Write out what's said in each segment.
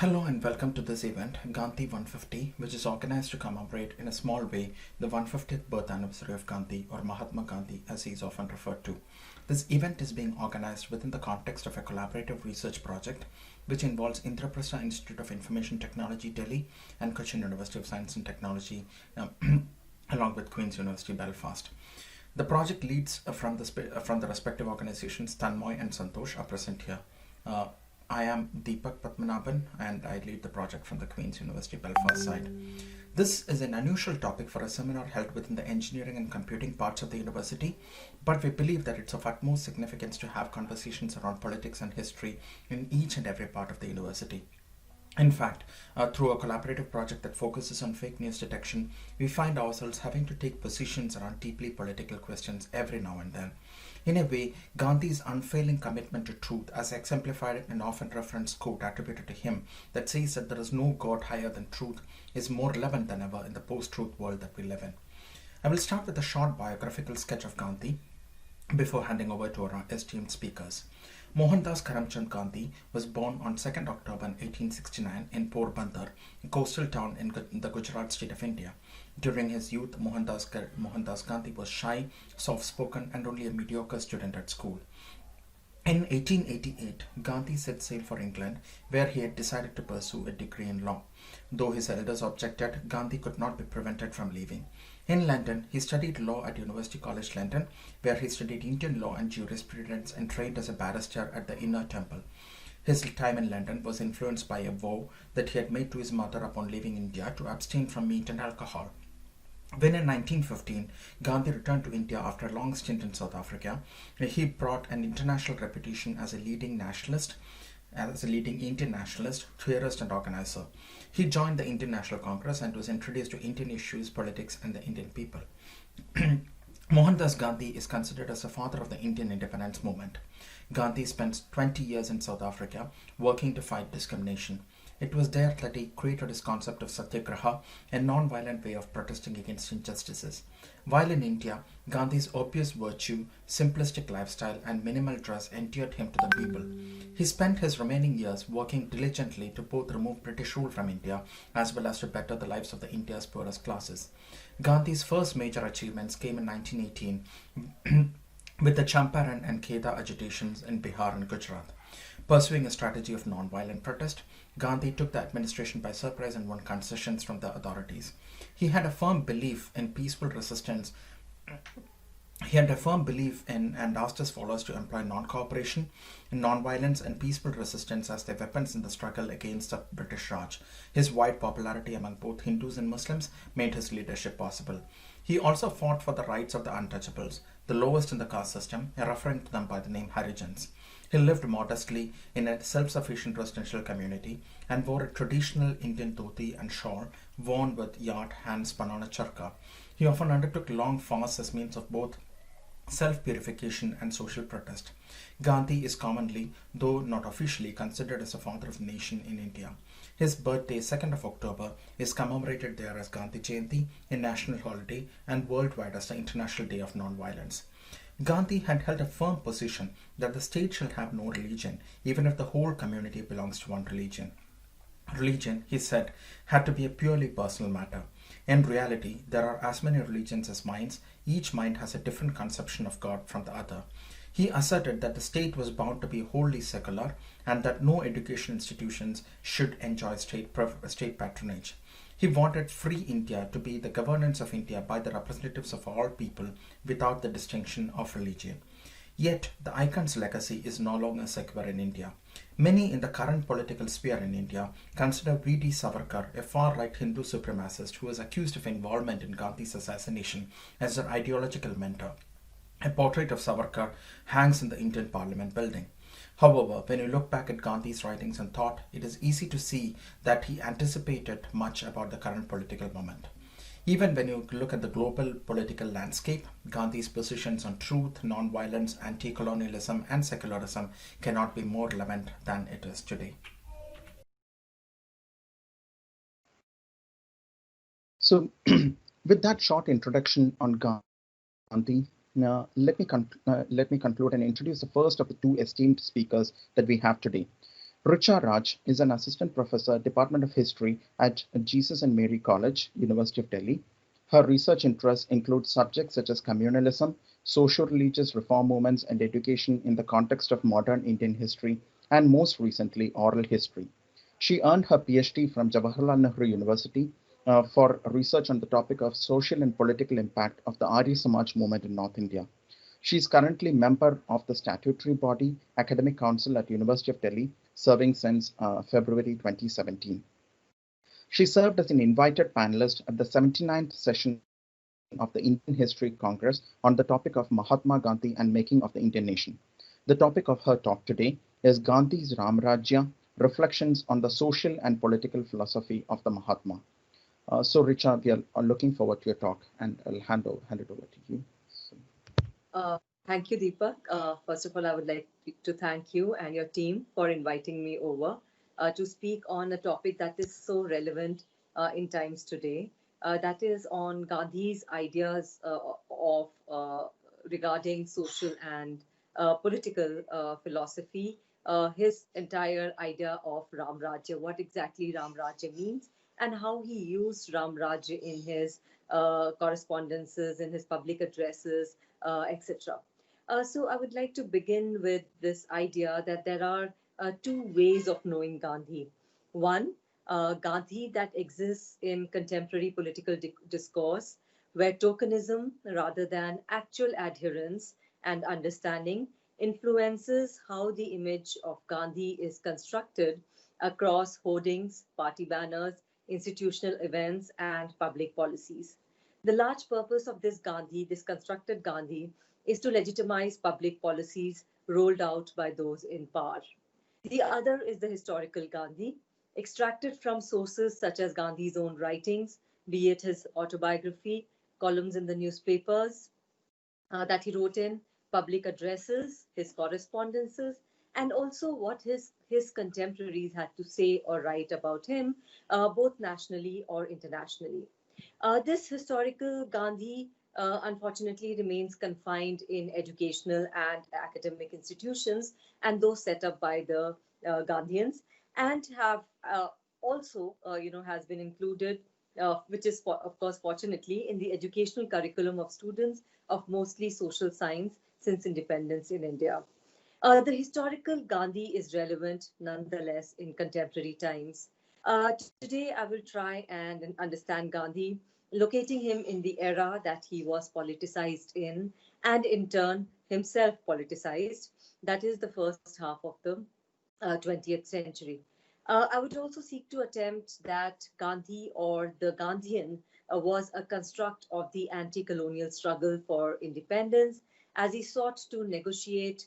Hello and welcome to this event, Gandhi 150, which is organized to commemorate in a small way the 150th birth anniversary of Gandhi, or Mahatma Gandhi as he is often referred to. This event is being organized within the context of a collaborative research project which involves Indraprastha Institute of Information Technology, Delhi, and Cochin University of Science and Technology, along with Queen's University, Belfast. The project leads from the respective organizations. Tanmoy and Santosh are present here. Uh, I am Deepak Patmanabhan and I lead the project from the Queen's University Belfast side. This is an unusual topic for a seminar held within the engineering and computing parts of the university, but we believe that it's of utmost significance to have conversations around politics and history in each and every part of the university. In fact, through a collaborative project that focuses on fake news detection, we find ourselves having to take positions around deeply political questions every now and then. In a way, Gandhi's unfailing commitment to truth, as exemplified in an often referenced quote attributed to him that says that there is no God higher than truth, is more relevant than ever in the post truth world that we live in. I will start with a short biographical sketch of Gandhi before handing over to our esteemed speakers. Mohandas Karamchand Gandhi was born on 2nd October 1869 in Porbandar, a coastal town in the Gujarat state of India. During his youth, Mohandas Gandhi was shy, soft spoken, and only a mediocre student at school. In 1888, Gandhi set sail for England, where he had decided to pursue a degree in law. Though his elders objected, Gandhi could not be prevented from leaving. In London, he studied law at University College London, where he studied Indian law and jurisprudence and trained as a barrister at the Inner Temple. His time in London was influenced by a vow that he had made to his mother upon leaving India to abstain from meat and alcohol. When in 1915 Gandhi returned to India after a long stint in South Africa, he brought an international reputation as a leading Indian nationalist, theorist, and organizer. He joined the Indian National Congress and was introduced to Indian issues, politics, and the Indian people. Mohandas Gandhi is considered as the father of the Indian independence movement. Gandhi spent 20 years in South Africa working to fight discrimination. It was there that he created his concept of satyagraha, a non-violent way of protesting against injustices. While in India, Gandhi's obvious virtue, simplistic lifestyle, and minimal dress endeared him to the people. He spent his remaining years working diligently to both remove British rule from India as well as to better the lives of the India's poorest classes. Gandhi's first major achievements came in 1918 with the Champaran and Kheda agitations in Bihar and Gujarat. Pursuing a strategy of non-violent protest, Gandhi took the administration by surprise and won concessions from the authorities. He had a firm belief in peaceful resistance. He had a firm belief in and asked his followers to employ non-cooperation, non-violence, and peaceful resistance as their weapons in the struggle against the British Raj. His wide popularity among both Hindus and Muslims made his leadership possible. He also fought for the rights of the untouchables, the lowest in the caste system, referring to them by the name Harijans. He lived modestly in a self-sufficient residential community and wore a traditional Indian dhoti and shawl worn with yard hand spun on a charka. He often undertook long fasts as means of both self-purification and social protest. Gandhi is commonly, though not officially, considered as the father of the nation in India. His birthday, 2nd of October, is commemorated there as Gandhi Jayanti, a national holiday, and worldwide as the International Day of Non-Violence. Gandhi had held a firm position that the state shall have no religion, even if the whole community belongs to one religion. Religion, he said, had to be a purely personal matter. In reality, there are as many religions as minds. Each mind has a different conception of God from the other. He asserted that the state was bound to be wholly secular and that no education institutions should enjoy state patronage. He wanted free India to be the governance of India by the representatives of all people without the distinction of religion. Yet, the icon's legacy is no longer secure in India. Many in the current political sphere in India consider V.D. Savarkar, a far-right Hindu supremacist who was accused of involvement in Gandhi's assassination, as their ideological mentor. A portrait of Savarkar hangs in the Indian Parliament building. However, when you look back at Gandhi's writings and thought, it is easy to see that he anticipated much about the current political moment. Even when you look at the global political landscape, Gandhi's positions on truth, non-violence, anti-colonialism, and secularism cannot be more relevant than it is today. So, with that short introduction on Gandhi, let me conclude and introduce the first of the two esteemed speakers that we have today. Richa Raj is an assistant professor, Department of History at Jesus and Mary College, University of Delhi. Her research interests include subjects such as communalism, socio-religious reform movements, and education in the context of modern Indian history, and most recently, oral history. She earned her PhD from Jawaharlal Nehru University for research on the topic of social and political impact of the Arya Samaj movement in North India. She is currently member of the statutory body Academic Council at University of Delhi, serving since February 2017. She served as an invited panelist at the 79th session of the Indian History Congress on the topic of Mahatma Gandhi and making of the Indian nation. The topic of her talk today is Gandhi's Ramrajya, reflections on the social and political philosophy of the Mahatma. So, Richa, we are looking forward to your talk, and I'll hand it over to you. So, Thank you, Deepak. First of all, I would like to thank you and your team for inviting me over to speak on a topic that is so relevant in times today. That is on Gandhi's ideas of regarding social and political philosophy. His entire idea of Ram Rajya, what exactly Ram Rajya means, and how he used Ram Rajya in his correspondences, in his public addresses, etc. So I would like to begin with this idea that there are two ways of knowing Gandhi. One, Gandhi that exists in contemporary political discourse, where tokenism rather than actual adherence and understanding influences how the image of Gandhi is constructed across hoardings, party banners, institutional events, and public policies. The large purpose of this Gandhi, this constructed Gandhi, is to legitimize public policies rolled out by those in power. The other is the historical Gandhi, extracted from sources such as Gandhi's own writings, be it his autobiography, columns in the newspapers that he wrote in, public addresses, his correspondences, and also what his contemporaries had to say or write about him, both nationally or internationally. This historical Gandhi, unfortunately, remains confined in educational and academic institutions and those set up by the Gandhians, and have also, has been included, which is, of course, fortunately, in the educational curriculum of students of mostly social science since independence in India. The historical Gandhi is relevant nonetheless in contemporary times. Today, I will try and understand Gandhi, locating him in the era that he was politicized in, and in turn, himself politicized. That is the first half of the 20th century. I would also seek to attempt that Gandhi or the Gandhian was a construct of the anti colonial struggle for independence as he sought to negotiate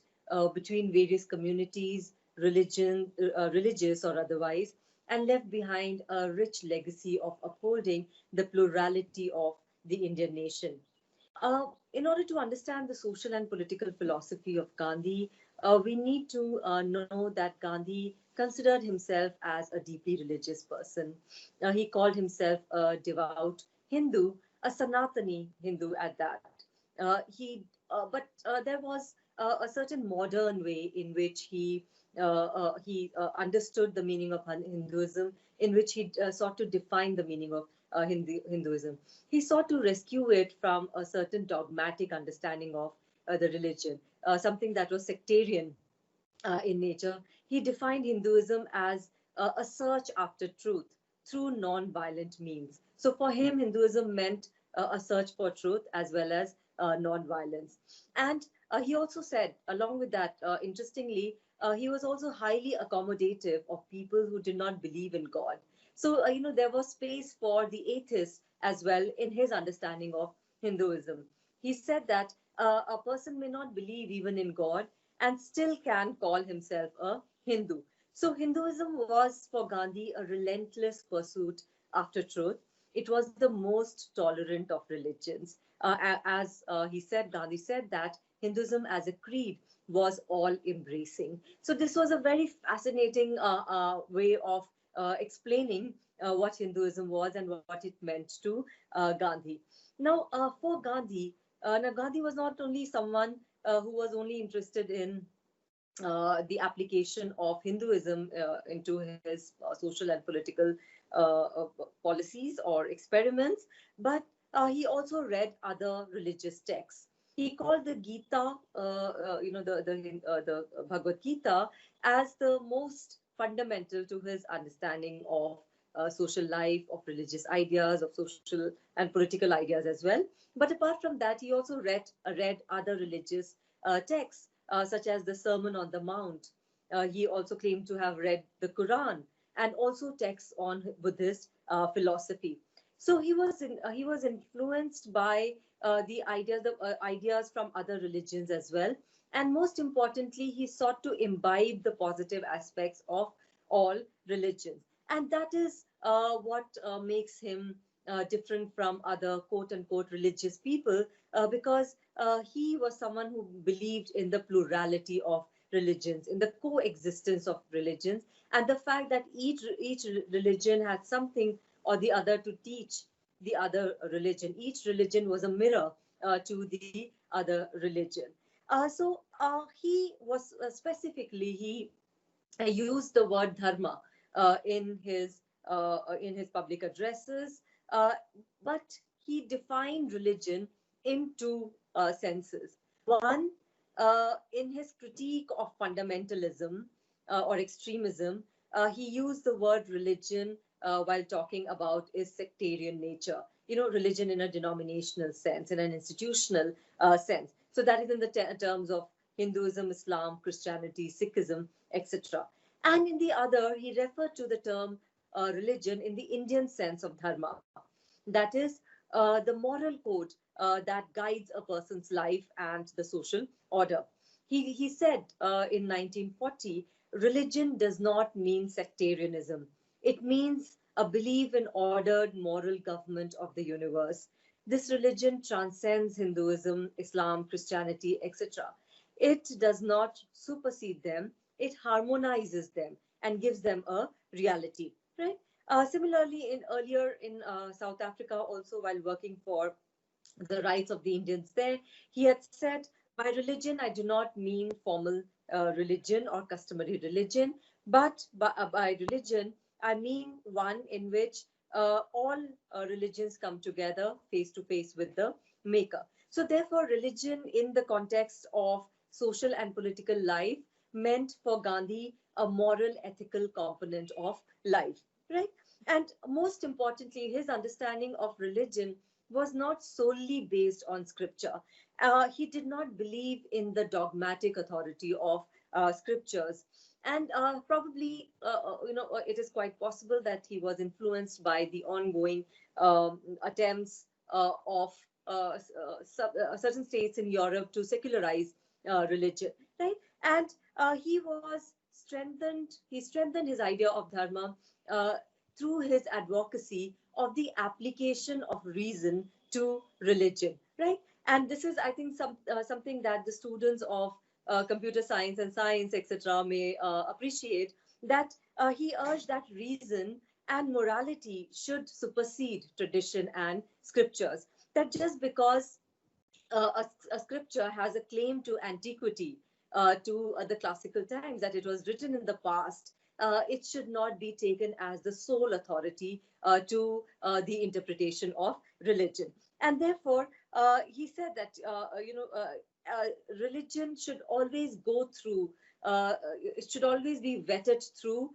between various communities, religious or otherwise, and left behind a rich legacy of upholding the plurality of the Indian nation. In order to understand the social and political philosophy of Gandhi, we need to know that Gandhi considered himself as a deeply religious person. He called himself a devout Hindu, a Sanatani Hindu at that. There was a certain modern way in which he understood the meaning of Hinduism, in which he sought to define the meaning of Hinduism. He sought to rescue it from a certain dogmatic understanding of the religion, something that was sectarian in nature. He defined Hinduism as a search after truth through non-violent means. So for him, Hinduism meant a search for truth as well as non-violence. And he also said, along with that, interestingly, he was also highly accommodative of people who did not believe in God. So, there was space for the atheists as well in his understanding of Hinduism. He said that a person may not believe even in God and still can call himself a Hindu. So, Hinduism was for Gandhi a relentless pursuit after truth. It was the most tolerant of religions. As he said, Gandhi said that Hinduism as a creed was all embracing. So, this was a very fascinating way of explaining what Hinduism was and what it meant to Gandhi. Now, for Gandhi, Gandhi was not only someone who was only interested in the application of Hinduism into his social and political policies or experiments, but he also read other religious texts. He called the Gita, the Bhagavad Gita, as the most fundamental to his understanding of social life, of religious ideas, of social and political ideas as well. But apart from that, he also read other religious texts, such as the Sermon on the Mount. He also claimed to have read the Quran and also texts on Buddhist philosophy. So he was influenced by the ideas from other religions as well, and most importantly, he sought to imbibe the positive aspects of all religions, and that is what makes him different from other quote unquote religious people, because he was someone who believed in the plurality of religions, in the coexistence of religions, and the fact that each religion had something or the other to teach the other religion. Each religion was a mirror to the other religion. He was specifically he used the word dharma in his public addresses, uh, but he defined religion in two senses. One, in his critique of fundamentalism or extremism, he used the word religion while talking about its sectarian nature. You know, religion in a denominational sense, in an institutional sense. So that is in the terms of Hinduism, Islam, Christianity, Sikhism, etc. And in the other, he referred to the term religion in the Indian sense of dharma. That is, the moral code that guides a person's life and the social order. He said in 1940, religion does not mean sectarianism. It means a belief in ordered moral government of the universe. This religion transcends Hinduism, Islam, Christianity, etc. It does not supersede them, it harmonizes them and gives them a reality, right? Similarly, in earlier in South Africa, also while working for the rights of the Indians there, he had said, by religion, I do not mean formal religion or customary religion, but by religion, I mean one in which all religions come together face to face with the Maker. So, therefore, religion in the context of social and political life meant for Gandhi a moral, ethical component of life, right? And most importantly, his understanding of religion was not solely based on scripture. He did not believe in the dogmatic authority of scriptures. And probably, it is quite possible that he was influenced by the ongoing attempts of certain states in Europe to secularize religion, right? And he strengthened his idea of dharma uh, through his advocacy of the application of reason to religion, right? And this is, I think, something that the students of computer science and science, etc., may appreciate. That he urged that reason and morality should supersede tradition and scriptures. That just because a scripture has a claim to antiquity, to the classical times, that it was written in the past, it should not be taken as the sole authority to the interpretation of religion. And therefore, he said that religion should always go through. It should always be vetted through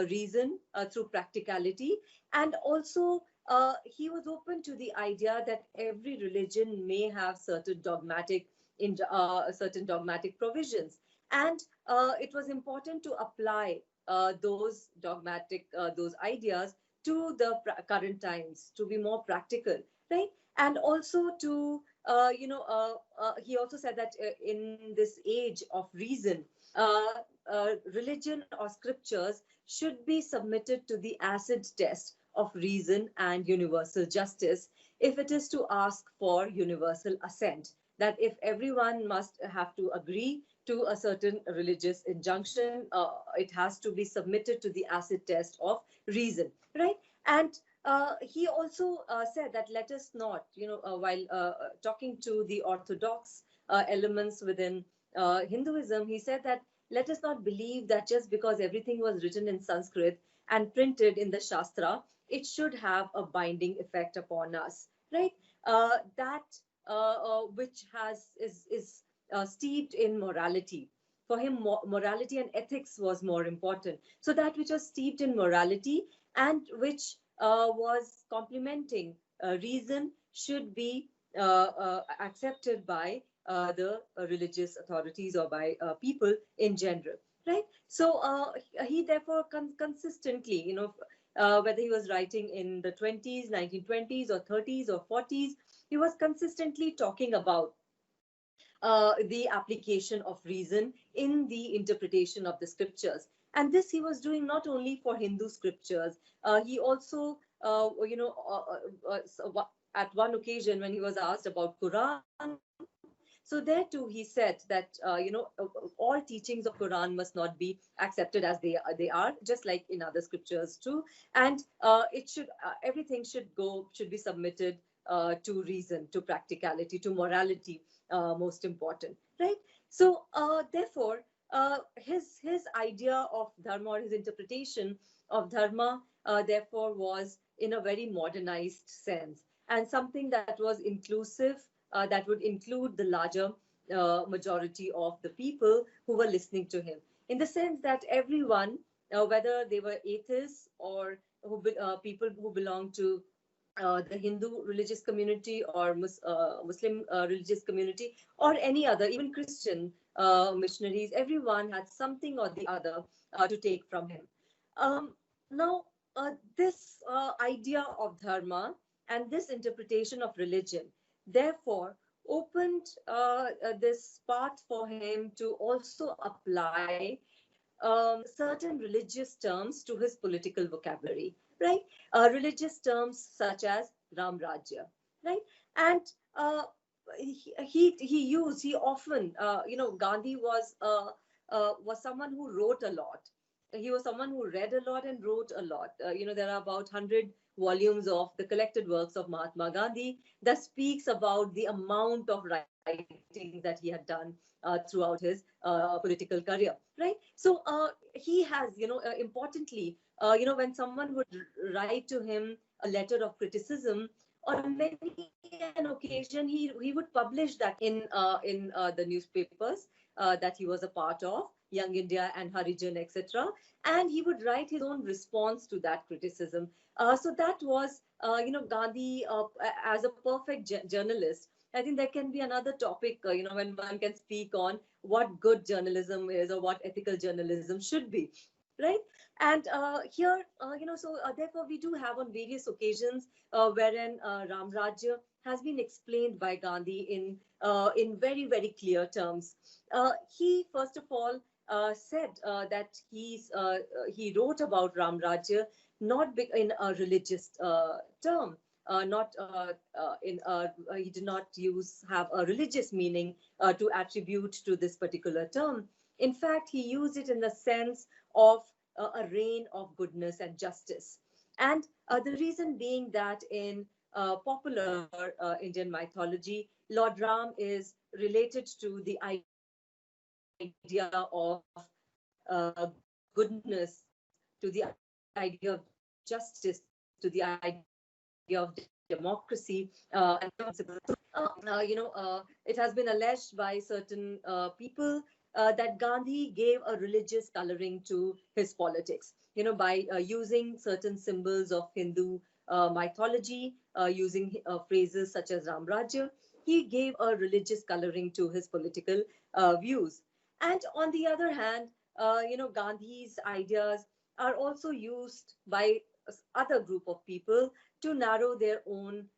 reason, through practicality, and also he was open to the idea that every religion may have certain dogmatic provisions, and it was important to apply those ideas to the current times, to be more practical, right? And also to he also said that in this age of reason, religion or scriptures should be submitted to the acid test of reason and universal justice if it is to ask for universal assent. That if everyone must have to agree to a certain religious injunction, it has to be submitted to the acid test of reason, right? And he also said that let us not, while talking to the orthodox elements within Hinduism, he said that Let us not believe that just because everything was written in Sanskrit and printed in the Shastra, it should have a binding effect upon us, right? That which is steeped in morality. For him, morality and ethics was more important. So that which was steeped in morality and which was complementing reason should be accepted by the religious authorities or by people in general, right? So he therefore consistently, whether he was writing in the 20s, 1920s, or 30s or 40s, he was consistently talking about the application of reason in the interpretation of the scriptures. And this he was doing not only for Hindu scriptures, he also, at one occasion when he was asked about Quran, so there too he said that all teachings of Quran must not be accepted as they are, just like in other scriptures too, and everything should be submitted to reason, to practicality, to morality, most important, right? So therefore, his idea of dharma, or his interpretation of dharma, therefore was in a very modernized sense, and something that was inclusive, that would include the larger majority of the people who were listening to him, in the sense that everyone, whether they were atheists or people who belong to the Hindu religious community or Muslim religious community or any other, even Christian missionaries, everyone had something or the other to take from him. Now, this idea of dharma and this interpretation of religion, therefore, opened this path for him to also apply certain religious terms to his political vocabulary, right? Religious terms such as Ram Rajya, right? And he often, Gandhi was someone who wrote a lot. He was someone who read a lot and wrote a lot. There are about 100 volumes of the collected works of Mahatma Gandhi that speaks about the amount of writings that he had done throughout his political career, right? So he has, importantly, when someone would write to him a letter of criticism, on many an occasion he would publish that in the newspapers that he was a part of, Young India and Harijan, etc. And he would write his own response to that criticism. So that was, Gandhi as a perfect journalist. I think there can be another topic, when one can speak on what good journalism is or what ethical journalism should be, right? And here, therefore, we do have on various occasions wherein Ram Rajya has been explained by Gandhi in very, very clear terms. He, first of all, said that he wrote about Ram Rajya not in a religious term, not in he did not have a religious meaning to attribute to this particular term. In fact, he used it in the sense of a reign of goodness and justice. And the reason being that in popular Indian mythology, Lord Ram is related to the idea of goodness, to the idea of justice, to the idea of democracy, and principles. It has been alleged by certain people that Gandhi gave a religious coloring to his politics, by using certain symbols of Hindu mythology, using phrases such as Ram Rajya. He gave a religious coloring to his political views. And on the other hand, Gandhi's ideas are also used by other group of people to narrow their own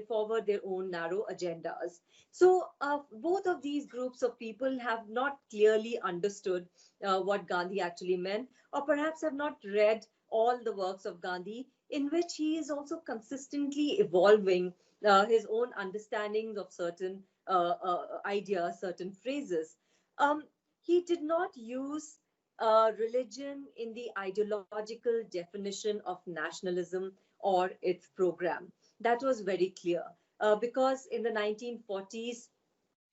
forward their own narrow agendas. So both of these groups of people have not clearly understood what Gandhi actually meant, or perhaps have not read all the works of Gandhi, in which he is also consistently evolving his own understandings of certain ideas, certain phrases. He did not use religion in the ideological definition of nationalism or its program. That was very clear because in the 1940s,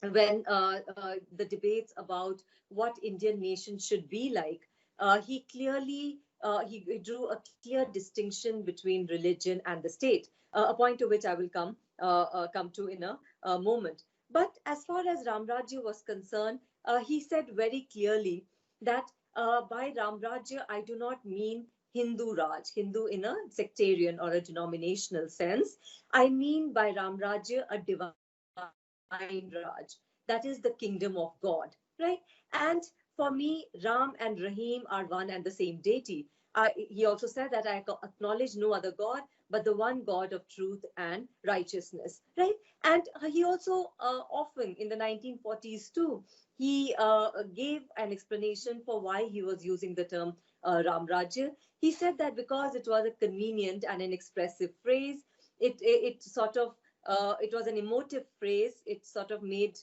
when the debates about what Indian nation should be like, he clearly he drew a clear distinction between religion and the state, a point to which I will come to in a moment. But as far as Ramrajya was concerned, he said very clearly that by Ramrajya I do not mean Hindu Raj, Hindu in a sectarian or a denominational sense. I mean by Ramrajya a divine Raj, that is the kingdom of God, right? And for me, Ram and Rahim are one and the same deity. He also said that I acknowledge no other God but the one God of truth and righteousness, right? And he also often in the 1940s too, he gave an explanation for why he was using the term Ram Rajya. He said that because it was a convenient and an expressive phrase, it sort of it was an emotive phrase. It sort of made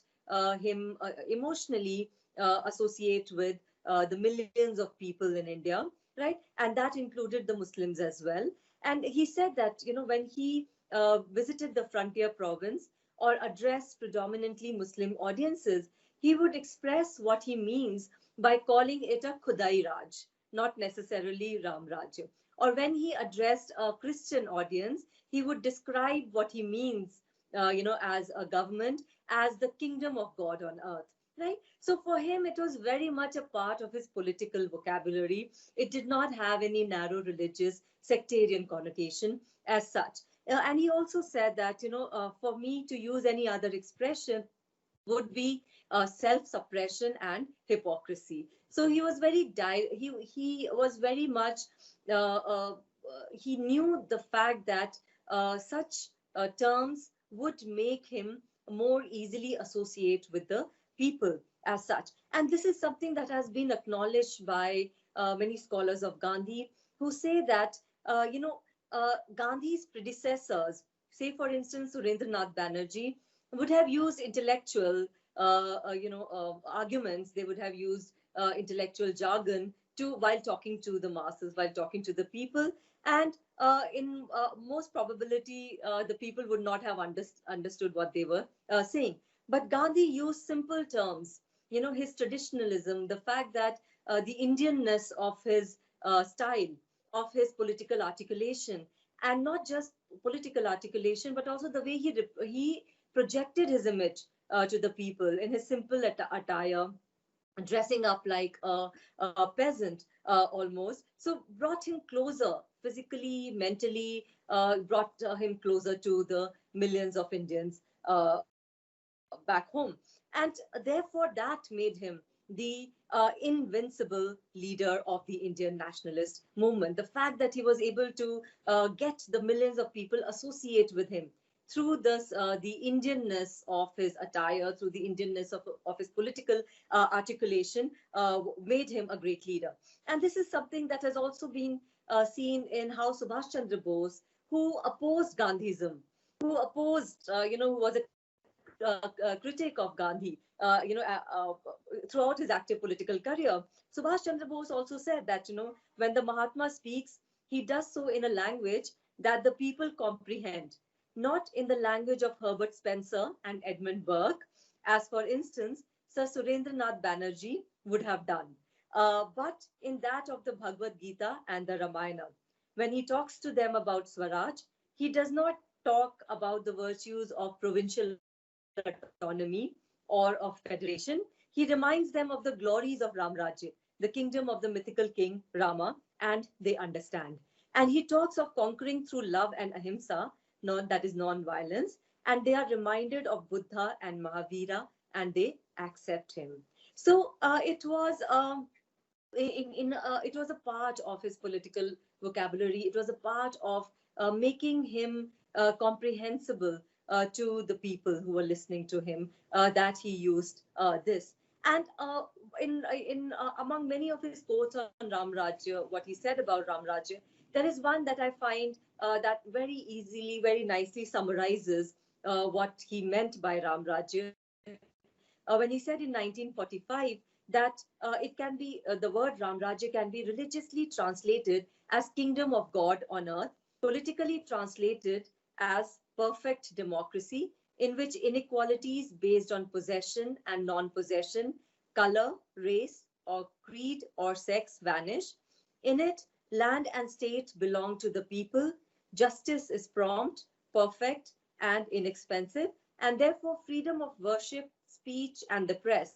him emotionally associate with the millions of people in India, right? And that included the Muslims as well. And he said that, you know, when he visited the frontier province or addressed predominantly Muslim audiences, he would express what he means by calling it a Khudai Raj, not necessarily Ram Raj. Or when he addressed a Christian audience, he would describe what he means, as a government, as the kingdom of God on earth. Right? So for him, it was very much a part of his political vocabulary. It did not have any narrow religious sectarian connotation as such. And he also said that, for me to use any other expression would be self-suppression and hypocrisy. So he was he was very much he knew the fact that such terms would make him more easily associate with the people as such. And this is something that has been acknowledged by many scholars of Gandhi, who say that Gandhi's predecessors, say for instance Surendranath Banerjee, would have used intellectual arguments. They would have used intellectual jargon to while talking to the masses, while talking to the people. And in most probability the people would not have understood what they were saying. But Gandhi used simple terms. His traditionalism, the fact that the Indianness of his style, of his political articulation, and not just political articulation, but also the way he projected his image to the people in his simple attire, dressing up like a peasant almost. So brought him closer physically, mentally, brought him closer to the millions of Indians back home. And therefore, that made him the invincible leader of the Indian nationalist movement. The fact that he was able to get the millions of people associate with him through this, the Indianness of his attire, through the Indianness of his political articulation, made him a great leader. And this is something that has also been seen in how Subhash Chandra Bose, who opposed Gandhism, who opposed, who was a critic of Gandhi, throughout his active political career. Subhash Chandra Bose also said that, when the Mahatma speaks, he does so in a language that the people comprehend, not in the language of Herbert Spencer and Edmund Burke, as for instance, Sir Surendranath Banerjee would have done, but in that of the Bhagavad Gita and the Ramayana. When he talks to them about Swaraj, he does not talk about the virtues of provincial autonomy or of federation. He reminds them of the glories of Ramrajya, the kingdom of the mythical king Rama, and they understand. And he talks of conquering through love and ahimsa, that is non-violence, and they are reminded of Buddha and Mahavira, and they accept him. So it was a part of his political vocabulary. It was a part of making him comprehensible to the people who were listening to him, that he used this. And in among many of his quotes on Ram Rajya, what he said about Ram Rajya, there is one that I find that very easily, very nicely summarizes what he meant by Ram Rajya. When he said in 1945 that it can be the word Ram Rajya can be religiously translated as kingdom of God on earth, politically translated as perfect democracy, in which inequalities based on possession and non-possession, color, race, or creed or sex vanish. In it, land and state belong to the people, justice is prompt, perfect, and inexpensive, and therefore freedom of worship, speech, and the press.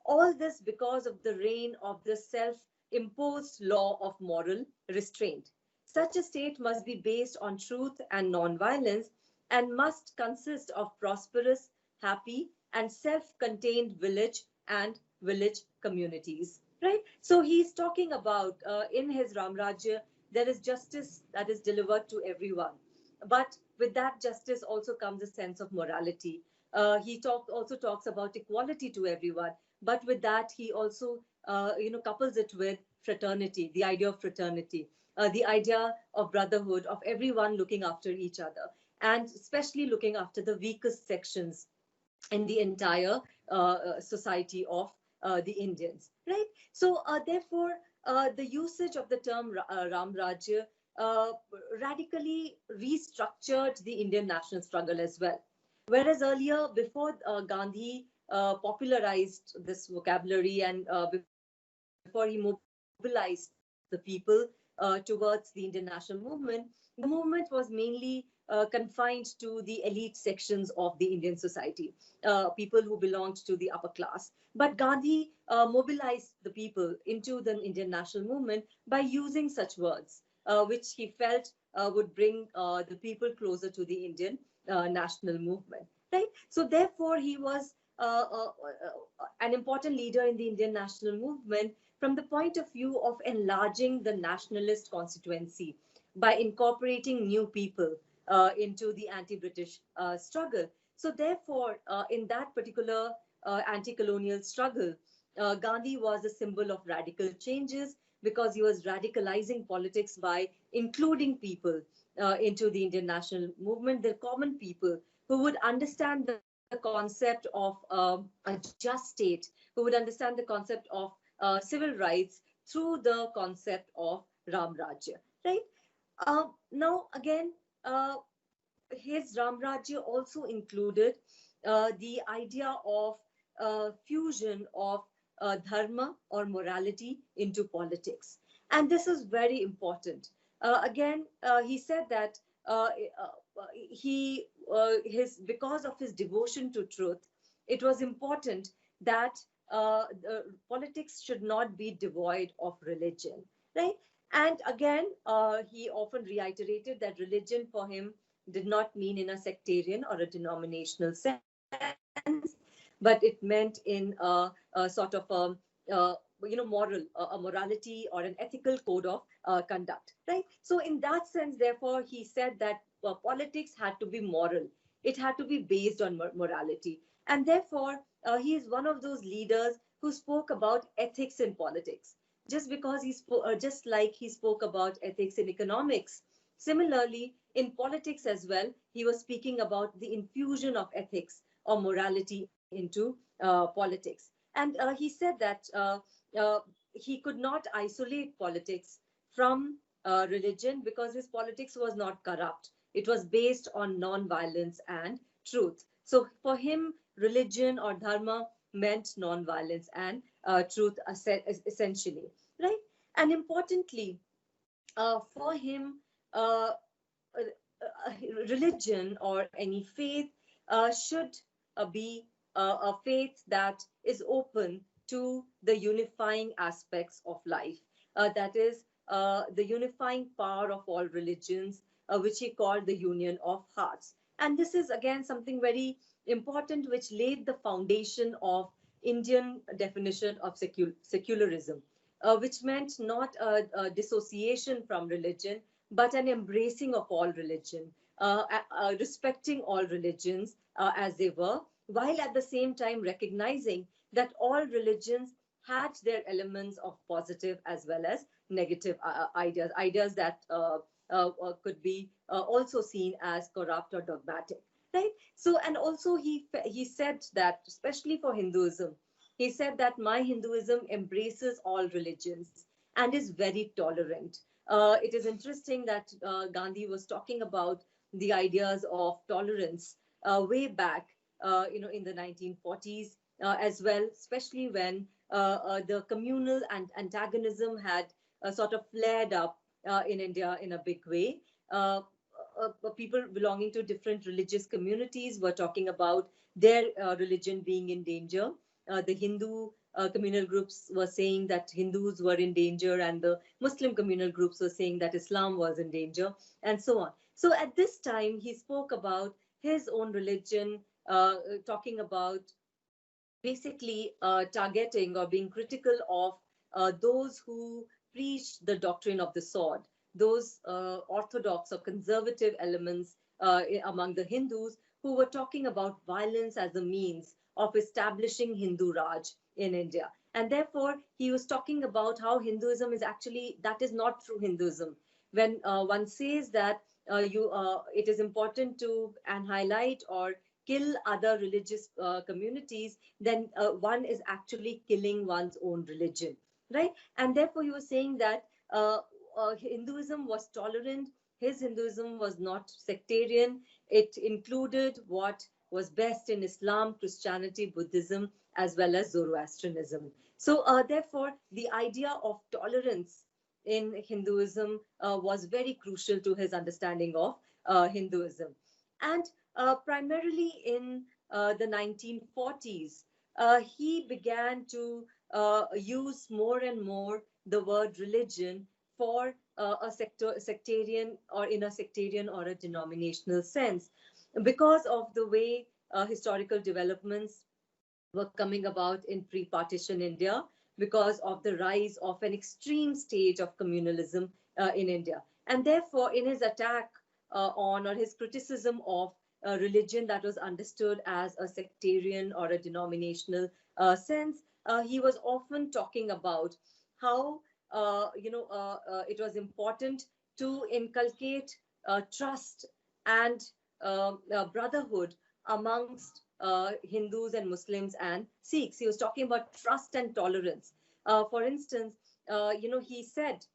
All this because of the reign of the self imposed law of moral restraint. Such a state must be based on truth and non-violence and must consist of prosperous, happy, and self contained village and village communities. Right? So he's talking about in his Ramrajya, there is justice that is delivered to everyone. But with that justice also comes a sense of morality. Also talks about equality to everyone, but with that he also couples it with fraternity, the idea of fraternity, the idea of brotherhood, of everyone looking after each other, and especially looking after the weakest sections in the entire society of the Indians, right? So therefore, the usage of the term Ram Rajya uh, radically restructured the Indian national struggle as well. Whereas earlier, before Gandhi popularized this vocabulary and before he mobilized the people towards the Indian national movement, the movement was mainly confined to the elite sections of the Indian society, people who belonged to the upper class. But Gandhi mobilized the people into the Indian national movement by using such words, which he felt would bring the people closer to the Indian national movement. Right. So therefore, he was an important leader in the Indian national movement from the point of view of enlarging the nationalist constituency by incorporating new people into the anti-British struggle. So therefore, in that particular anti-colonial struggle, Gandhi was a symbol of radical changes because he was radicalizing politics by including people into the Indian national movement, the common people who would understand the concept of a just state, who would understand the concept of civil rights through the concept of Ram Rajya, right? Now, again, his Ramrajya also included the idea of fusion of dharma or morality into politics. And this is very important. Again, he said that because of his devotion to truth, it was important that politics should not be devoid of religion, right? And again, he often reiterated that religion for him did not mean in a sectarian or a denominational sense, but it meant in a sort of a morality or an ethical code of conduct, right? So in that sense, therefore, he said that politics had to be moral. It had to be based on morality. And therefore, he is one of those leaders who spoke about ethics in politics. Just because just like he spoke about ethics in economics, similarly, in politics as well, he was speaking about the infusion of ethics or morality into politics. And he said that he could not isolate politics from religion because his politics was not corrupt. It was based on non-violence and truth. So for him, religion or dharma meant non-violence and truth essentially, right? And importantly, for him, uh, religion or any faith should be a faith that is open to the unifying aspects of life. That is the unifying power of all religions, which he called the union of hearts. And this is again something very important, which laid the foundation of Indian definition of secularism, which meant not a dissociation from religion, but an embracing of all religion, respecting all religions as they were, while at the same time recognizing that all religions had their elements of positive as well as negative ideas that could be also seen as corrupt or dogmatic, right? So, and also he said that, especially for Hinduism, he said that my Hinduism embraces all religions and is very tolerant. It is interesting that Gandhi was talking about the ideas of tolerance way back, in the 1940s as well, especially when the communal and antagonism had sort of flared up in India in a big way. People belonging to different religious communities were talking about their religion being in danger. The Hindu communal groups were saying that Hindus were in danger, and the Muslim communal groups were saying that Islam was in danger, and so on. So at this time, he spoke about his own religion, talking about basically targeting or being critical of those who preach the doctrine of the sword, those orthodox or conservative elements among the Hindus who were talking about violence as a means of establishing Hindu Raj in India. And therefore, he was talking about how Hinduism is actually, that is not true Hinduism. When one says that it is important to and highlight or kill other religious communities, then one is actually killing one's own religion, right? And therefore, he was saying that Hinduism was tolerant. His Hinduism was not sectarian. It included what was best in Islam, Christianity, Buddhism, as well as Zoroastrianism. So, therefore, the idea of tolerance in Hinduism was very crucial to his understanding of Hinduism. And primarily in the 1940s, he began to use more and more the word religion for sectarian or in a sectarian or a denominational sense, because of the way historical developments were coming about in pre-partition India, because of the rise of an extreme stage of communalism in India. And therefore, in his attack on or his criticism of religion that was understood as a sectarian or a denominational sense, he was often talking about how it was important to inculcate trust and brotherhood amongst Hindus and Muslims and Sikhs. He was talking about trust and tolerance. For instance, he said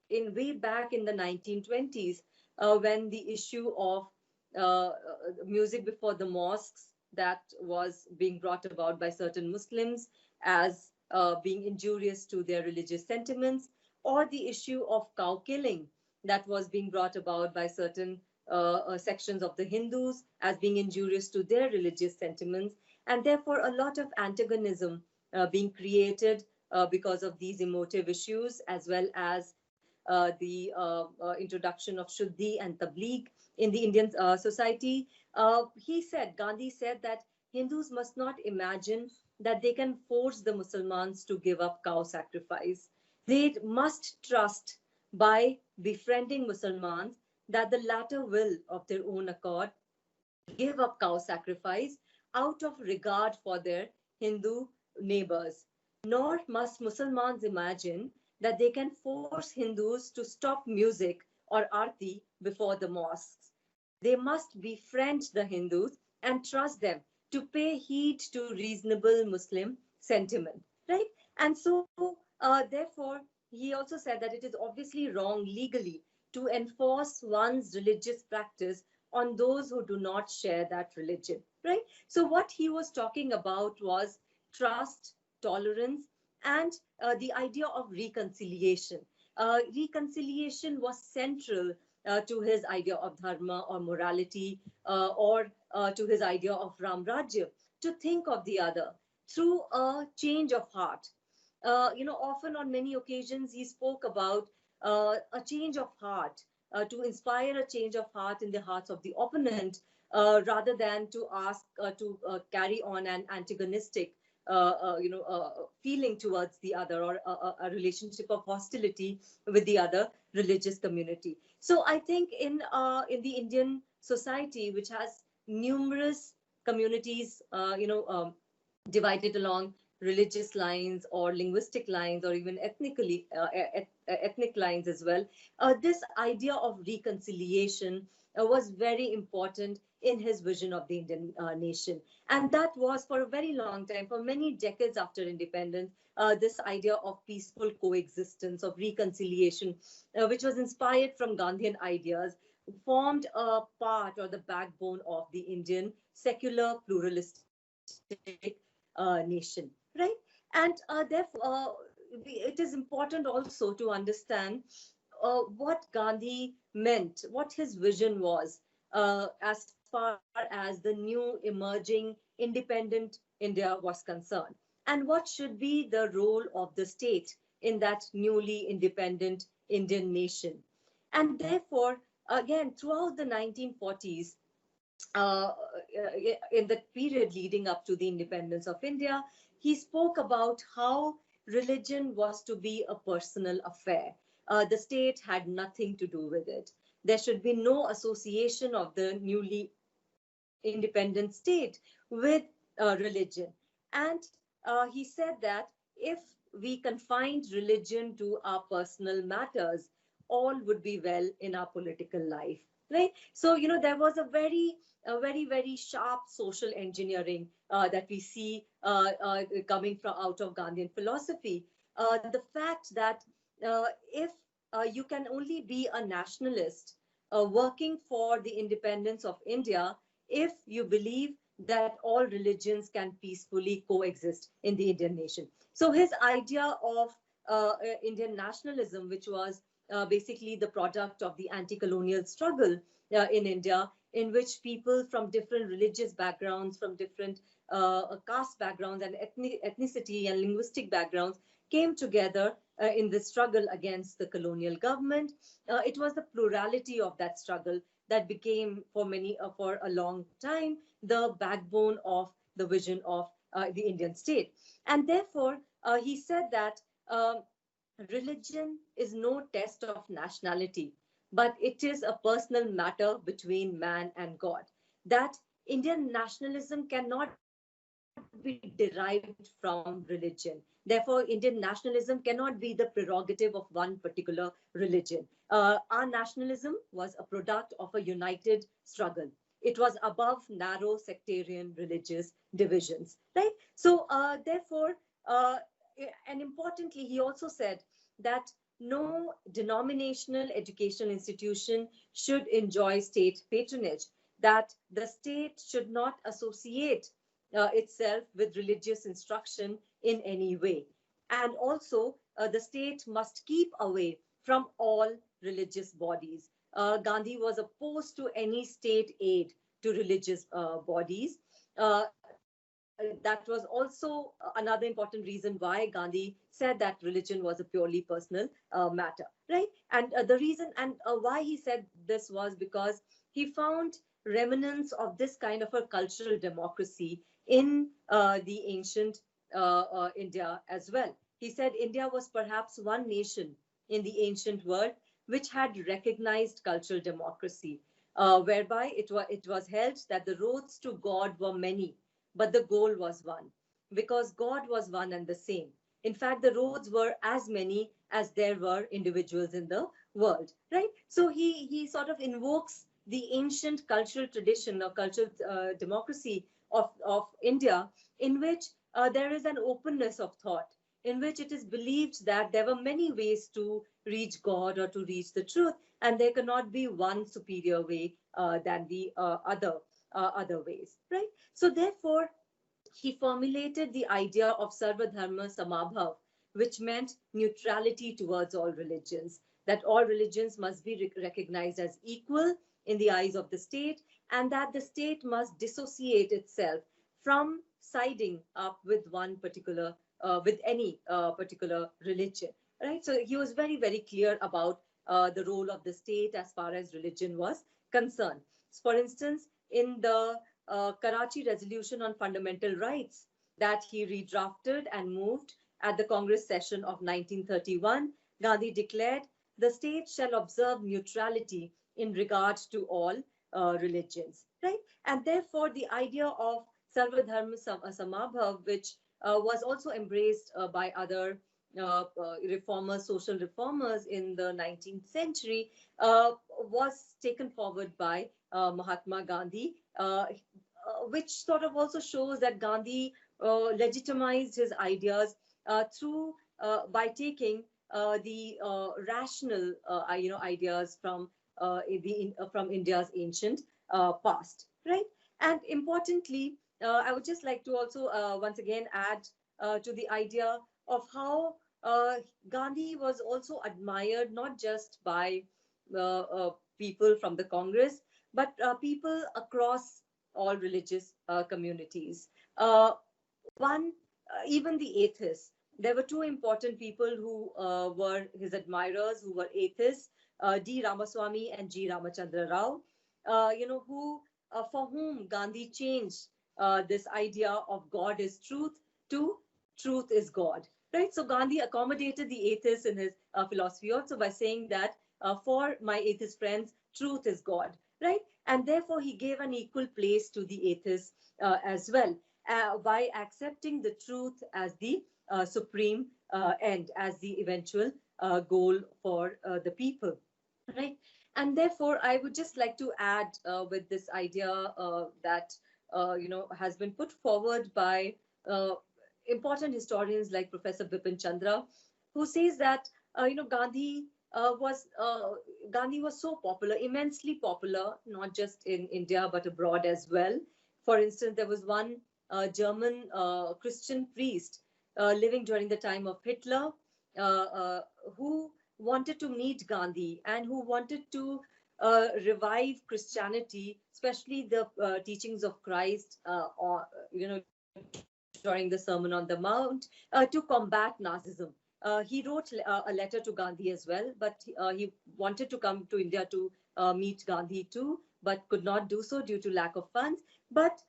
in way back in the 1920s, when the issue of uh, music before the mosques that was being brought about by certain Muslims as being injurious to their religious sentiments, or the issue of cow killing that was being brought about by certain sections of the Hindus as being injurious to their religious sentiments, and therefore a lot of antagonism being created because of these emotive issues, as well as the introduction of Shuddhi and Tabligh in the Indian society. Gandhi said that Hindus must not imagine that they can force the Muslims to give up cow sacrifice. They must trust by befriending Muslims that the latter will, of their own accord, give up cow sacrifice out of regard for their Hindu neighbors. Nor must Muslims imagine that they can force Hindus to stop music or arti before the mosques. They must befriend the Hindus and trust them to pay heed to reasonable Muslim sentiment, right? And so, therefore, he also said that it is obviously wrong legally to enforce one's religious practice on those who do not share that religion, right? So, what he was talking about was trust, tolerance, and the idea of reconciliation. Reconciliation was central to his idea of dharma or morality, or to his idea of Ram Rajya, to think of the other through a change of heart. Often on many occasions, he spoke about a change of heart, to inspire a change of heart in the hearts of the opponent, rather than to ask to carry on an antagonistic feeling towards the other, or a relationship of hostility with the other religious community. So I think in the Indian society, which has numerous communities, divided along religious lines or linguistic lines, or even ethnic lines as well. This idea of reconciliation was very important in his vision of the Indian nation. And that was for a very long time, for many decades after independence, this idea of peaceful coexistence, of reconciliation, which was inspired from Gandhian ideas, formed a part or the backbone of the Indian secular pluralistic nation, right? And therefore, it is important also to understand what Gandhi meant, what his vision was as far as the new emerging independent India was concerned, and what should be the role of the state in that newly independent Indian nation. And therefore, again, throughout the 1940s, uh, in the period leading up to the independence of India, he spoke about how religion was to be a personal affair. The state had nothing to do with it. There should be no association of the newly independent state with religion. And he said that if we confined religion to our personal matters, all would be well in our political life. Right. So, there was very sharp social engineering that we see coming from out of Gandhian philosophy. The fact that if you can only be a nationalist working for the independence of India if you believe that all religions can peacefully coexist in the Indian nation. So his idea of Indian nationalism, which was basically the product of the anti-colonial struggle in India, in which people from different religious backgrounds, from different caste backgrounds and ethnicity and linguistic backgrounds came together in the struggle against the colonial government. It was the plurality of that struggle that became for a long time the backbone of the vision of the Indian state. And therefore, he said that religion is no test of nationality, but it is a personal matter between man and God. That Indian nationalism cannot be derived from religion. Therefore, Indian nationalism cannot be the prerogative of one particular religion. Our nationalism was a product of a united struggle. It was above narrow sectarian religious divisions, right? So, therefore, uh, and importantly, he also said that no denominational educational institution should enjoy state patronage, that the state should not associate itself with religious instruction in any way. And also, the state must keep away from all religious bodies. Gandhi was opposed to any state aid to religious bodies. That was also another important reason why Gandhi said that religion was a purely personal matter, right? And the reason and why he said this was because he found remnants of this kind of a cultural democracy in the ancient India as well. He said India was perhaps one nation in the ancient world which had recognized cultural democracy, whereby it was held that the roads to God were many, but the goal was one, because God was one and the same. In fact, the roads were as many as there were individuals in the world, right? So he sort of invokes the ancient cultural tradition or cultural democracy of India, in which there is an openness of thought, in which it is believed that there were many ways to reach God or to reach the truth, and there cannot be one superior way than the other ways, right? So therefore, he formulated the idea of Sarvadharma Samabhav, which meant neutrality towards all religions, that all religions must be recognized as equal in the eyes of the state, and that the state must dissociate itself from siding up with with any particular religion. Right? So he was very clear about the role of the state as far as religion was concerned. For instance, in the Karachi Resolution on Fundamental Rights that he redrafted and moved at the Congress session of 1931, Gandhi declared the state shall observe neutrality in regard to all religions, right? And therefore, the idea of Sarvadharma Samabhav, which was also embraced by other reformers, social reformers in the 19th century, was taken forward by Mahatma Gandhi, which sort of also shows that Gandhi legitimized his ideas through by taking the rational ideas from from India's ancient past, right? And importantly, I would just like to also once again add to the idea of how Gandhi was also admired not just by people from the Congress, but people across all religious communities. One, even the atheists. There were two important people who were his admirers, who were atheists, D. Ramaswamy and G. Ramachandra Rao. Who for whom Gandhi changed this idea of God is truth to truth is God. Right. So Gandhi accommodated the atheists in his philosophy also by saying that for my atheist friends, truth is God. Right. And therefore, he gave an equal place to the atheists as well by accepting the truth as the supreme end, as the eventual goal for the people, right? And therefore, I would just like to add with this idea that has been put forward by uh, important historians like Professor Bipin Chandra, who says that Gandhi was so popular, immensely popular, not just in India but abroad as well. For instance, there was one German Christian priest living during the time of Hitler, who wanted to meet Gandhi and who wanted to revive Christianity, especially the teachings of Christ, during the Sermon on the Mount, to combat Nazism. He wrote a letter to Gandhi as well, but he wanted to come to India to meet Gandhi too, but could not do so due to lack of funds. But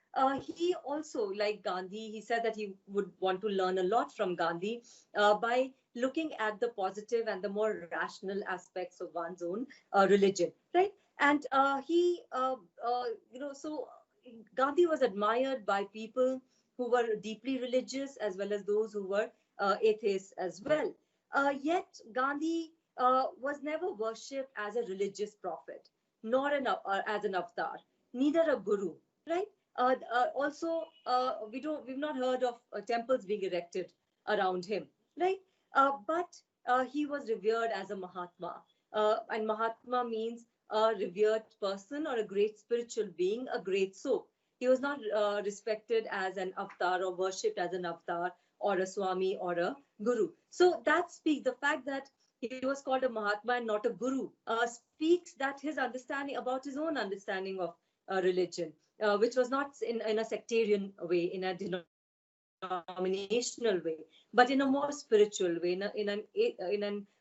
he also, like Gandhi, he said that he would want to learn a lot from Gandhi by looking at the positive and the more rational aspects of one's own religion, right? And so Gandhi was admired by people who were deeply religious as well as those who were atheists as well. Yet Gandhi was never worshipped as a religious prophet, nor as an avatar, neither a guru, right? We've not heard of temples being erected around him, right? But he was revered as a Mahatma, and Mahatma means a revered person or a great spiritual being, a great soul. He was not respected as an avatar or worshipped as an avatar or a Swami or a Guru. So that speaks, the fact that he was called a Mahatma and not a Guru speaks that his understanding about his own understanding of religion, which was not in a sectarian way, in a denominational way, but in a more spiritual way,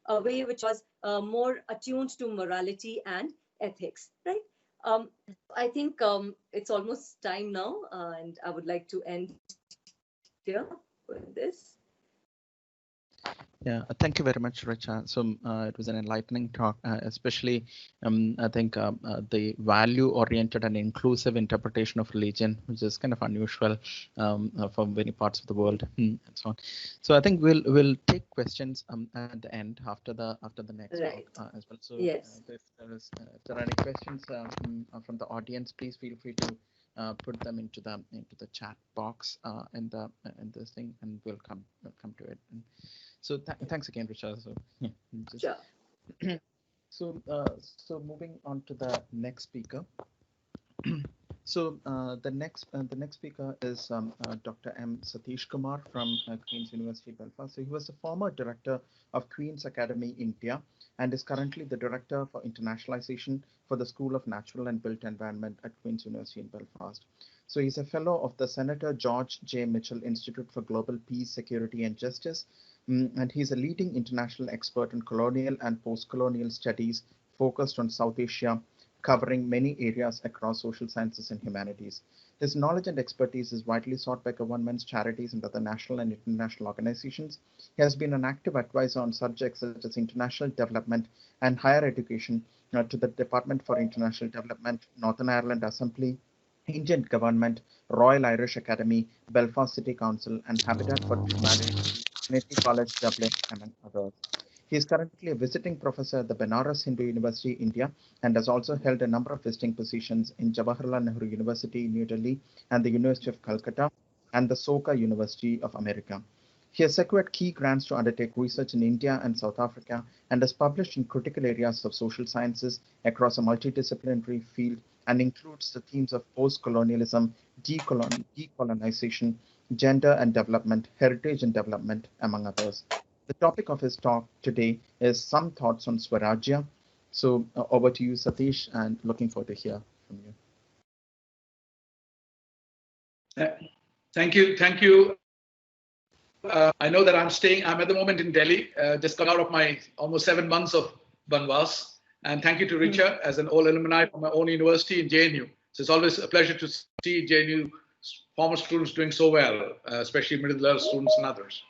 a way which was more attuned to morality and ethics, right? I think it's almost time now, and I would like to end here with this. Yeah, thank you very much, Richa. So it was an enlightening talk, especially I think the value-oriented and inclusive interpretation of religion, which is kind of unusual for many parts of the world, and so on. So I think we'll take questions at the end after the next Right. talk as well. So Yes. if there are any questions from the audience, please feel free to put them into the chat box in this thing, and we'll come to it. So thanks again, Richa. So yeah, just Sure. so moving on to the next speaker. So the next speaker is Dr. M. Satish Kumar from Queen's University, Belfast. So he was the former director of Queen's Academy, India, and is currently the director for internationalization for the School of Natural and Built Environment at Queen's University in Belfast. So he's a fellow of the Senator George J. Mitchell Institute for Global Peace, Security, and Justice, and he's a leading international expert in colonial and post-colonial studies focused on South Asia, covering many areas across social sciences and humanities. His knowledge and expertise is widely sought by governments, charities, and other national and international organizations. He has been an active advisor on subjects such as international development and higher education to the Department for International Development, Northern Ireland Assembly, Indian Government, Royal Irish Academy, Belfast City Council, and Habitat for Humanity, Trinity College Dublin, among others. He is currently a visiting professor at the Banaras Hindu University, India, and has also held a number of visiting positions in Jawaharlal Nehru University, New Delhi, and the University of Calcutta, and the Soka University of America. He has secured key grants to undertake research in India and South Africa and has published in critical areas of social sciences across a multidisciplinary field and includes the themes of post-colonialism, decolonization, gender and development, heritage and development, among others. The topic of his talk today is some thoughts on Swarajya. So over to you, Satish, and looking forward to hear from you. Thank you. Thank you. I know that I'm at the moment in Delhi, just got out of my almost 7 months of Banvas. And thank you to Richa as an old alumni from my own university in JNU. So it's always a pleasure to see JNU former students doing so well, especially middle students and others.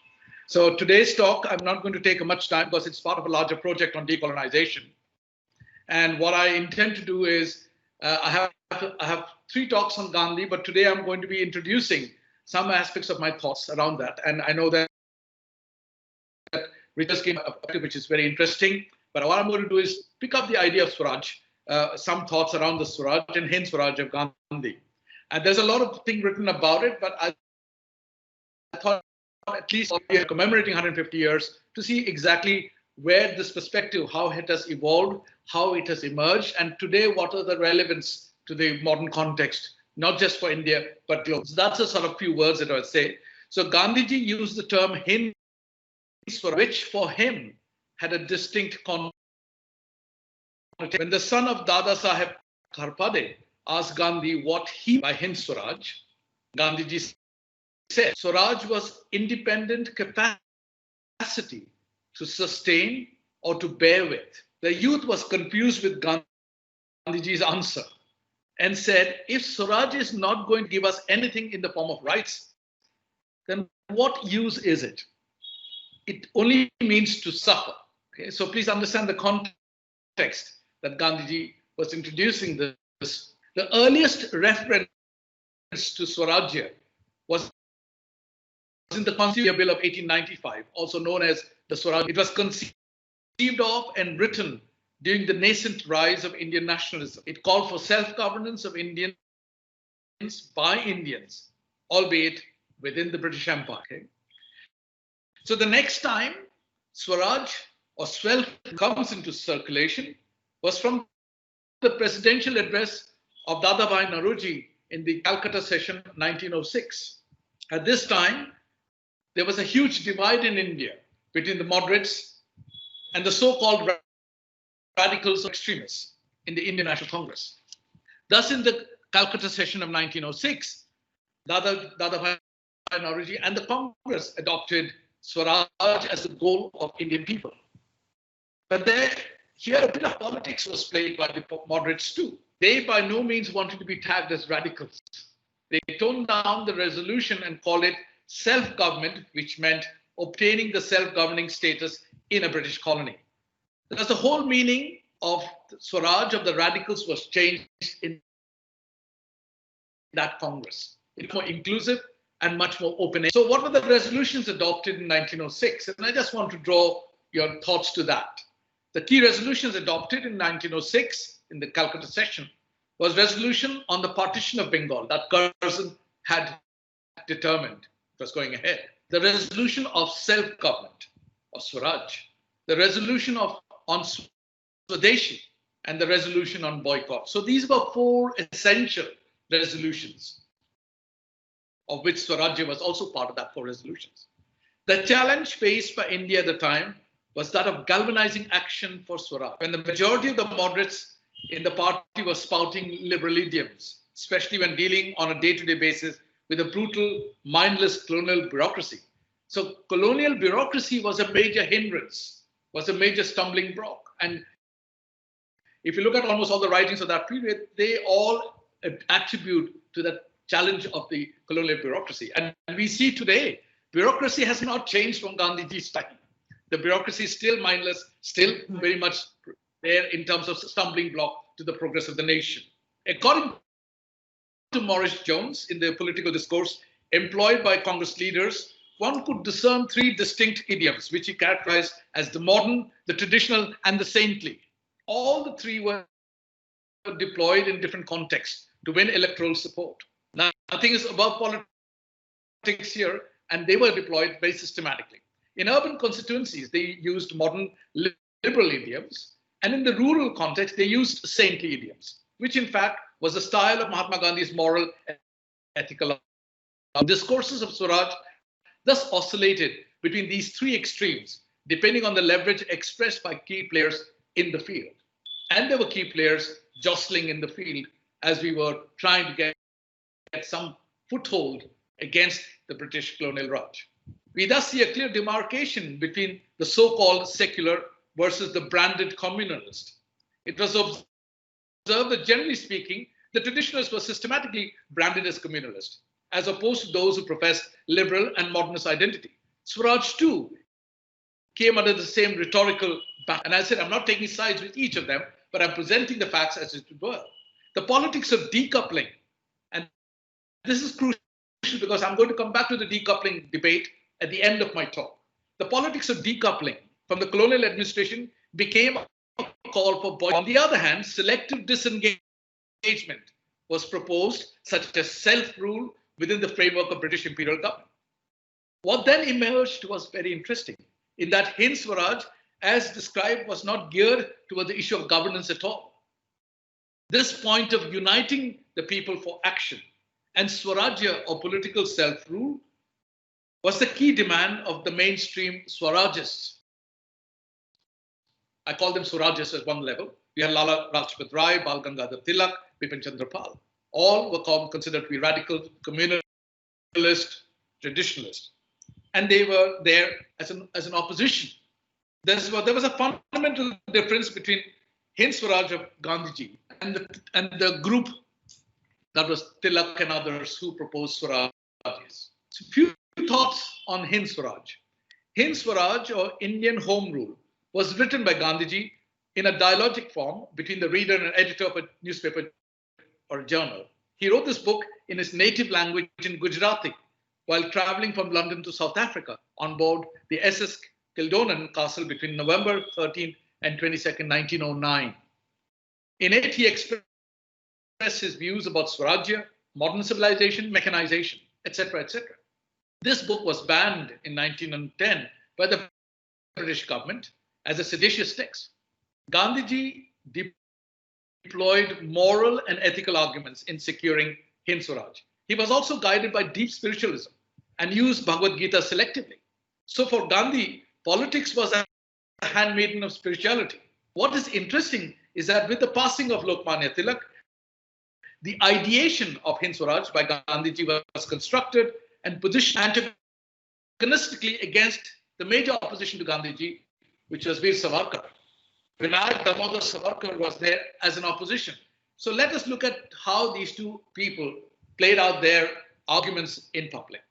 So today's talk, I'm not going to take much time because it's part of a larger project on decolonization. And what I intend to do is, I have 3 talks on Gandhi, but today I'm going to be introducing some aspects of my thoughts around that. And I know that Richa came up, which is very interesting. But what I'm going to do is pick up the idea of Swaraj, some thoughts around the Swaraj and Hind Swaraj of Gandhi. And there's a lot of things written about it, but I thought at least we are commemorating 150 years to see exactly where this perspective, how it has evolved, how it has emerged, and today what are the relevance to the modern context, not just for India, but global. So that's a sort of few words that I would say. So Gandhiji used the term Hind Swaraj, which for him had a distinct connotation. When the son of Dada Saheb Kharpade asked Gandhi what he by Hind Swaraj, Gandhiji said Swaraj was independent capacity to sustain or to bear with. The youth was confused with Gandhiji's answer and said, if Swaraj is not going to give us anything in the form of rights, then what use is it? It only means to suffer. Okay? So please understand the context that Gandhiji was introducing this. The earliest reference to Swarajya was in the Constitutional Bill of 1895, also known as the Swaraj. It was conceived of and written during the nascent rise of Indian nationalism. It called for self-governance of Indians by Indians, albeit within the British Empire. Okay? So the next time Swaraj or Swelf comes into circulation was from the presidential address of Dadabhai Naoroji in the Calcutta session 1906. At this time, there was a huge divide in India between the moderates and the so-called radicals or extremists in the Indian National Congress. Thus, in the Calcutta session of 1906, Dadabhai Naoroji and the Congress adopted Swaraj as the goal of Indian people. But here a bit of politics was played by the moderates too. They by no means wanted to be tagged as radicals. They toned down the resolution and called it self-government, which meant obtaining the self-governing status in a British colony. Thus, the whole meaning of Swaraj of the radicals was changed in that Congress. It's more inclusive and much more open. So what were the resolutions adopted in 1906? And I just want to draw your thoughts to that. The key resolutions adopted in 1906 in the Calcutta session was resolution on the partition of Bengal that Curzon had determined was going ahead. The resolution of self-government of Swaraj, the resolution on Swadeshi, and the resolution on boycott. So these were 4 essential resolutions, of which Swarajya was also part of that 4 resolutions. The challenge faced by India at the time was that of galvanizing action for Swaraj. When the majority of the moderates in the party were spouting liberal idioms, especially when dealing on a day-to-day basis with a brutal, mindless colonial bureaucracy. So colonial bureaucracy was a major hindrance, was a major stumbling block. And if you look at almost all the writings of that period, they all attribute to the challenge of the colonial bureaucracy. And we see today, bureaucracy has not changed from Gandhiji's time. The bureaucracy is still mindless, still very much there in terms of stumbling block to the progress of the nation. According to Maurice Jones, in the political discourse employed by Congress leaders, one could discern 3 distinct idioms, which he characterized as the modern, the traditional, and the saintly. All the 3 were deployed in different contexts to win electoral support. Now, nothing is above politics here, and they were deployed very systematically. In urban constituencies, they used modern liberal idioms, and in the rural context, they used saintly idioms, which in fact was the style of Mahatma Gandhi's moral and ethical discourses of Swaraj thus oscillated between these three extremes, depending on the leverage expressed by key players in the field. And there were key players jostling in the field as we were trying to get some foothold against the British colonial Raj. We thus see a clear demarcation between the so-called secular versus the branded communalist. It was observed that, generally speaking, the traditionalists were systematically branded as communalist, as opposed to those who professed liberal and modernist identity. Swaraj, too, came under the same rhetorical back. And I said, I'm not taking sides with each of them, but I'm presenting the facts as it were. The politics of decoupling, and this is crucial because I'm going to come back to the decoupling debate at the end of my talk. The politics of decoupling from the colonial administration became a call for boycott. On the other hand, selective disengagement was proposed, such as self-rule within the framework of British imperial government. What then emerged was very interesting, in that Hind Swaraj, as described, was not geared toward the issue of governance at all. This point of uniting the people for action and Swarajya, or political self-rule, was the key demand of the mainstream Swarajists. I call them Swarajists at one level. We had Lala Rajpat Rai, Bal Gangadhar Tilak, Bipin Chandra Pal. All were considered to be radical, communalist, traditionalist. And they were there as an opposition. There was a fundamental difference between Hind Swaraj of Gandhiji and the group that was Tilak and others who proposed Swarajis. So few thoughts on Hind Swaraj. Hind Swaraj, or Indian Home Rule, was written by Gandhiji in a dialogic form between the reader and editor of a newspaper or a journal. He wrote this book in his native language in Gujarati while traveling from London to South Africa on board the SS Kildonan Castle between November 13th and 22nd, 1909. In it, he expressed his views about Swarajya, modern civilization, mechanization, etc., etc. This book was banned in 1910 by the British government as a seditious text. Gandhiji deployed moral and ethical arguments in securing Hind Swaraj. He was also guided by deep spiritualism and used Bhagavad Gita selectively. So for Gandhi, politics was a handmaiden of spirituality. What is interesting is that with the passing of Lokmanya Tilak, the ideation of Hind Swaraj by Gandhiji was constructed and positioned antagonistically against the major opposition to Gandhiji, which was Veer Savarkar. Vinayak Damodar Savarkar was there as an opposition. So let us look at how these two people played out their arguments in public.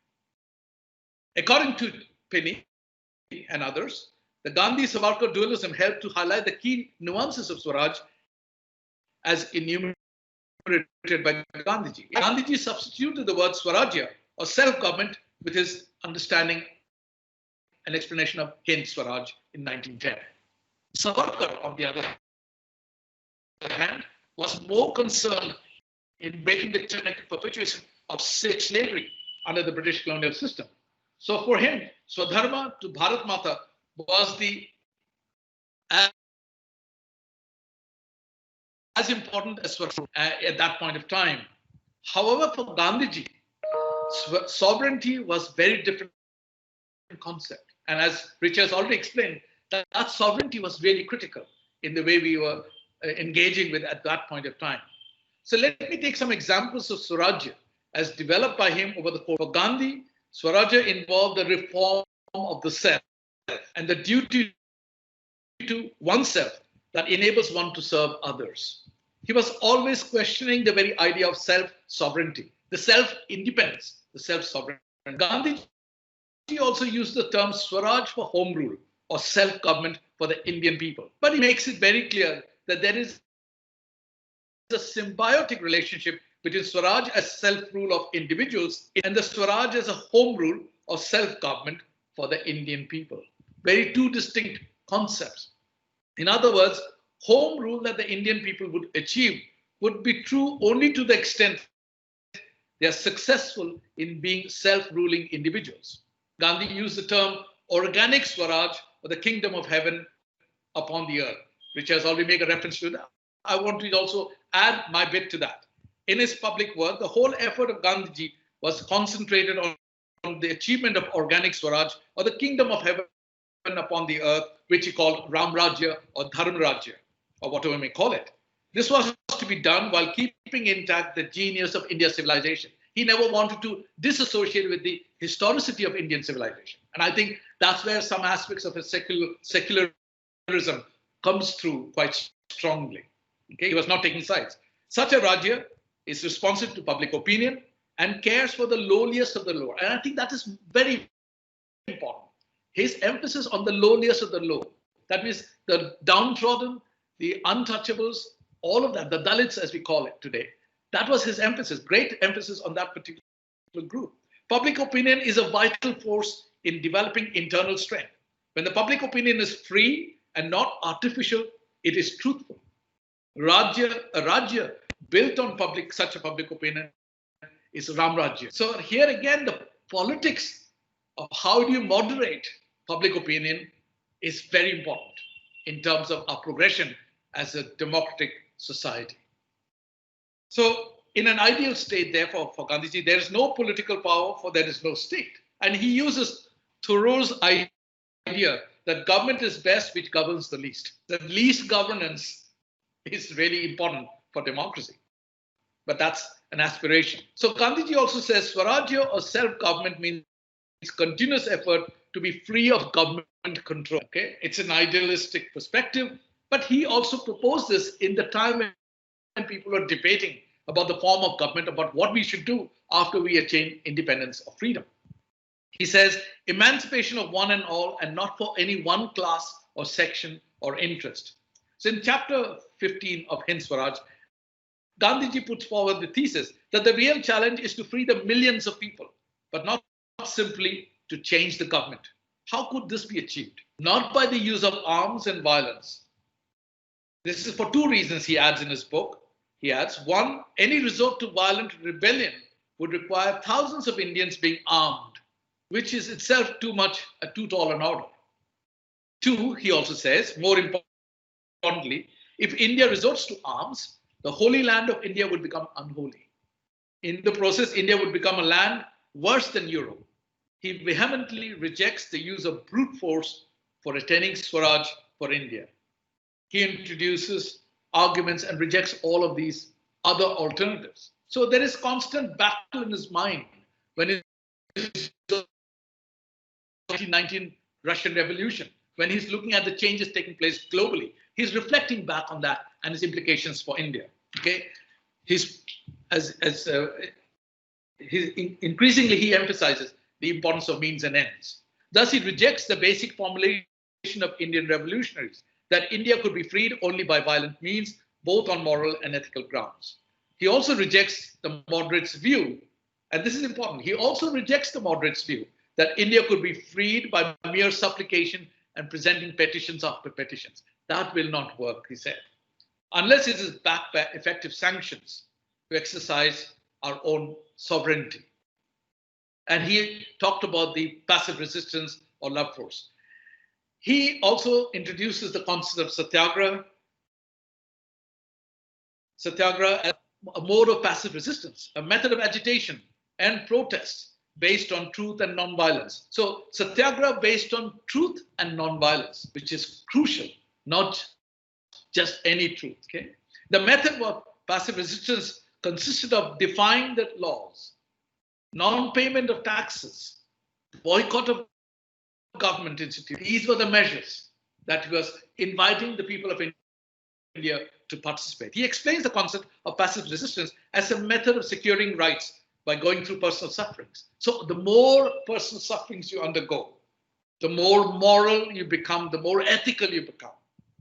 According to Penny and others, the Gandhi-Savarkar dualism helped to highlight the key nuances of Swaraj as enumerated by Gandhiji. Gandhiji substituted the word Swarajya, or self-government, with his understanding and explanation of Hind Swaraj in 1910. Savarkar, on the other hand, was more concerned in breaking the tyrannical perpetuation of slavery under the British colonial system. So for him, Swadharma to Bharat Mata was as important as Swaraj at that point of time. However, for Gandhiji, sovereignty was very different concept. And as Richa has already explained, that sovereignty was really critical in the way we were engaging with at that point of time. So let me take some examples of Swarajya as developed by him over the course. For Gandhi, Swarajya involved the reform of the self and the duty to oneself that enables one to serve others. He was always questioning the very idea of self-sovereignty, the self-independence, the self-sovereignty. Gandhi also used the term Swaraj for home rule or self-government for the Indian people. But he makes it very clear that there is a symbiotic relationship between Swaraj as self-rule of individuals and the Swaraj as a home rule or self-government for the Indian people. Very two distinct concepts. In other words, home rule that the Indian people would achieve would be true only to the extent they are successful in being self-ruling individuals. Gandhi used the term organic Swaraj, or the kingdom of heaven upon the earth, which has already made a reference to that. I want to also add my bit to that. In his public work, the whole effort of Gandhiji was concentrated on the achievement of organic Swaraj, or the kingdom of heaven upon the earth, which he called Ram Rajya or Dharma Rajya, or whatever we may call it. This was to be done while keeping intact the genius of India's civilization. He never wanted to disassociate with the historicity of Indian civilization. And I think that's where some aspects of his secularism comes through quite strongly. Okay? He was not taking sides. Such a Rajya is responsive to public opinion and cares for the lowliest of the low. And I think that is very important. His emphasis on the lowliest of the low. That means the downtrodden, the untouchables, all of that, the Dalits as we call it today. That was his emphasis, great emphasis on that particular group. Public opinion is a vital force in developing internal strength. When the public opinion is free and not artificial, it is truthful. A Rajya built on such a public opinion is Ram Rajya. So here again, the politics of how do you moderate public opinion is very important in terms of our progression as a democratic society. So in an ideal state, therefore, for Gandhiji, there is no political power, for there is no state. And he uses Thoreau's idea that government is best which governs the least. The least governance is really important for democracy. But that's an aspiration. So Gandhiji also says Swarajya or self-government means continuous effort to be free of government control. Okay? It's an idealistic perspective, but he also proposed this in the time when people are debating about the form of government, about what we should do after we attain independence or freedom. He says, emancipation of one and all, and not for any one class or section or interest. So in chapter 15 of Hind Swaraj, Gandhiji puts forward the thesis that the real challenge is to free the millions of people, but not simply to change the government. How could this be achieved? Not by the use of arms and violence. This is for two reasons, he adds in his book. He adds, one, any resort to violent rebellion would require thousands of Indians being armed, which is itself too tall an order. Two, he also says, more importantly, if India resorts to arms, the holy land of India would become unholy. In the process, India would become a land worse than Europe. He vehemently rejects the use of brute force for attaining Swaraj for India. He introduces arguments and rejects all of these other alternatives. So there is constant battle in his mind when it is the 1919 Russian Revolution, when he's looking at the changes taking place globally. He's reflecting back on that and its implications for India. Okay, increasingly he emphasizes the importance of means and ends. Thus, he rejects the basic formulation of Indian revolutionaries that India could be freed only by violent means, both on moral and ethical grounds. He also rejects the moderates' view, and this is important. He also rejects the moderates' view that India could be freed by mere supplication and presenting petitions after petitions. That will not work, he said, unless it is backed by effective sanctions to exercise our own sovereignty. And he talked about the passive resistance or love force. He also introduces the concept of satyagraha. Satyagraha as a mode of passive resistance, a method of agitation and protest based on truth and non-violence. So satyagraha based on truth and non-violence, which is crucial, not just any truth. Okay? The method of passive resistance consisted of defying the laws, non-payment of taxes, boycott of government institutions. These were the measures that he was inviting the people of India to participate. He explains the concept of passive resistance as a method of securing rights by going through personal sufferings. So the more personal sufferings you undergo, the more moral you become, the more ethical you become,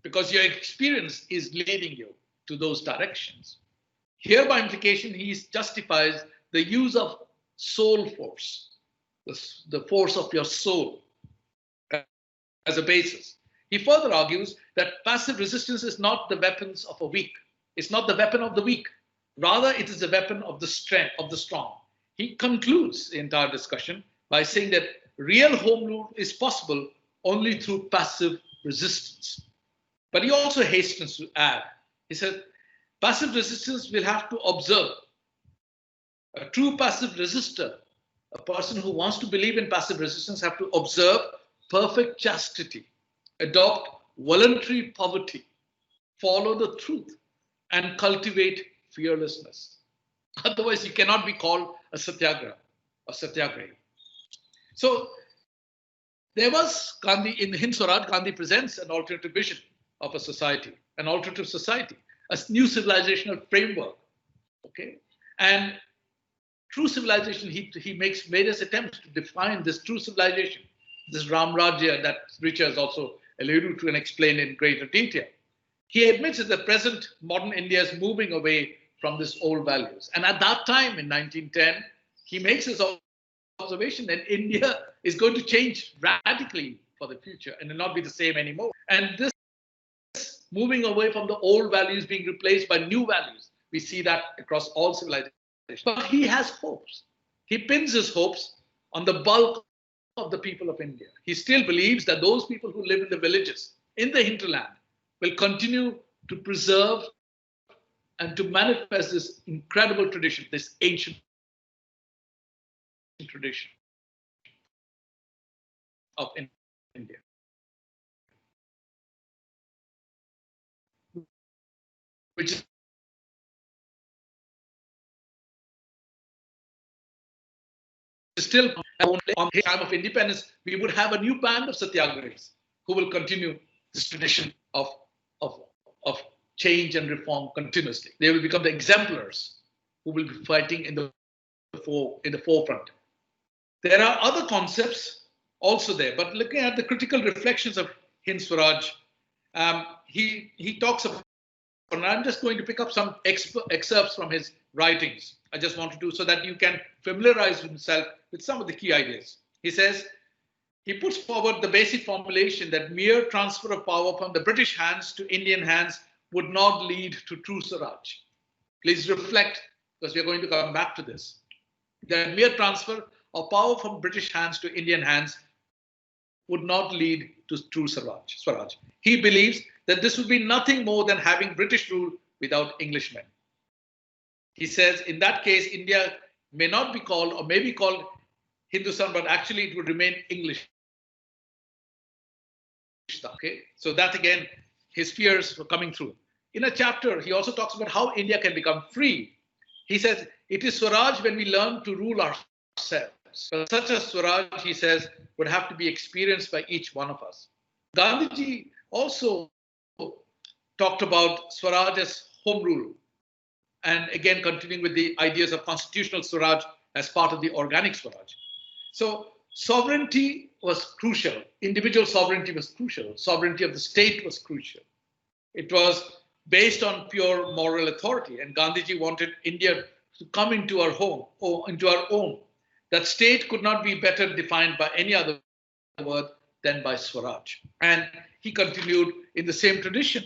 because your experience is leading you to those directions. Here, by implication, he justifies the use of soul force, the force of your soul as a basis. He further argues that passive resistance is not the weapons of a weak. It's not the weapon of the weak. Rather, it is the weapon of the strong. He concludes the entire discussion by saying that real home rule is possible only through passive resistance. But he also hastens to add, he said, passive resistance will have to observe. A true passive resistor, a person who wants to believe in passive resistance, have to observe perfect chastity, adopt voluntary poverty, follow the truth, and cultivate fearlessness. Otherwise, you cannot be called a satyagraha or satyagrahi. So there was Gandhi, in Hind Swaraj, Gandhi presents an alternative vision of a society, an alternative society, a new civilizational framework. Okay, and true civilization, he makes various attempts to define this true civilization, this Ram Rajya that Richa has also alluded to and explained in greater detail. He admits that the present modern India is moving away from these old values. And at that time, in 1910, he makes his observation that India is going to change radically for the future and will not be the same anymore. And this moving away from the old values being replaced by new values, we see that across all civilizations. But he has hopes. He pins his hopes on the bulk of the people of India. He still believes that those people who live in the villages, in the hinterland, will continue to preserve and to manifest this incredible tradition, this ancient tradition of India. Which is still on the time of independence, we would have a new band of satyagrahis who will continue this tradition of change and reform continuously. They will become the exemplars who will be fighting in the forefront. There are other concepts also there, but looking at the critical reflections of Hind Swaraj, he talks about, and I'm just going to pick up some excerpts from his writings. I just want to do so that you can familiarize himself with some of the key ideas. He says, he puts forward the basic formulation that mere transfer of power from the British hands to Indian hands would not lead to true Swaraj. Please reflect, because we are going to come back to this. That mere transfer of power from British hands to Indian hands would not lead to true Swaraj. He believes that this would be nothing more than having British rule without Englishmen. He says, in that case, India may not be called, or may be called Hindustan, but actually it would remain English. Okay, so that again, his fears were coming through. In a chapter, he also talks about how India can become free. He says, it is Swaraj when we learn to rule ourselves. But such a Swaraj, he says, would have to be experienced by each one of us. Gandhiji also talked about Swaraj as home rule. And again, continuing with the ideas of constitutional Swaraj as part of the organic Swaraj. So sovereignty was crucial. Individual sovereignty was crucial. Sovereignty of the state was crucial. It was based on pure moral authority. And Gandhiji wanted India to come into our home, or into our own. That state could not be better defined by any other word than by Swaraj. And he continued in the same tradition.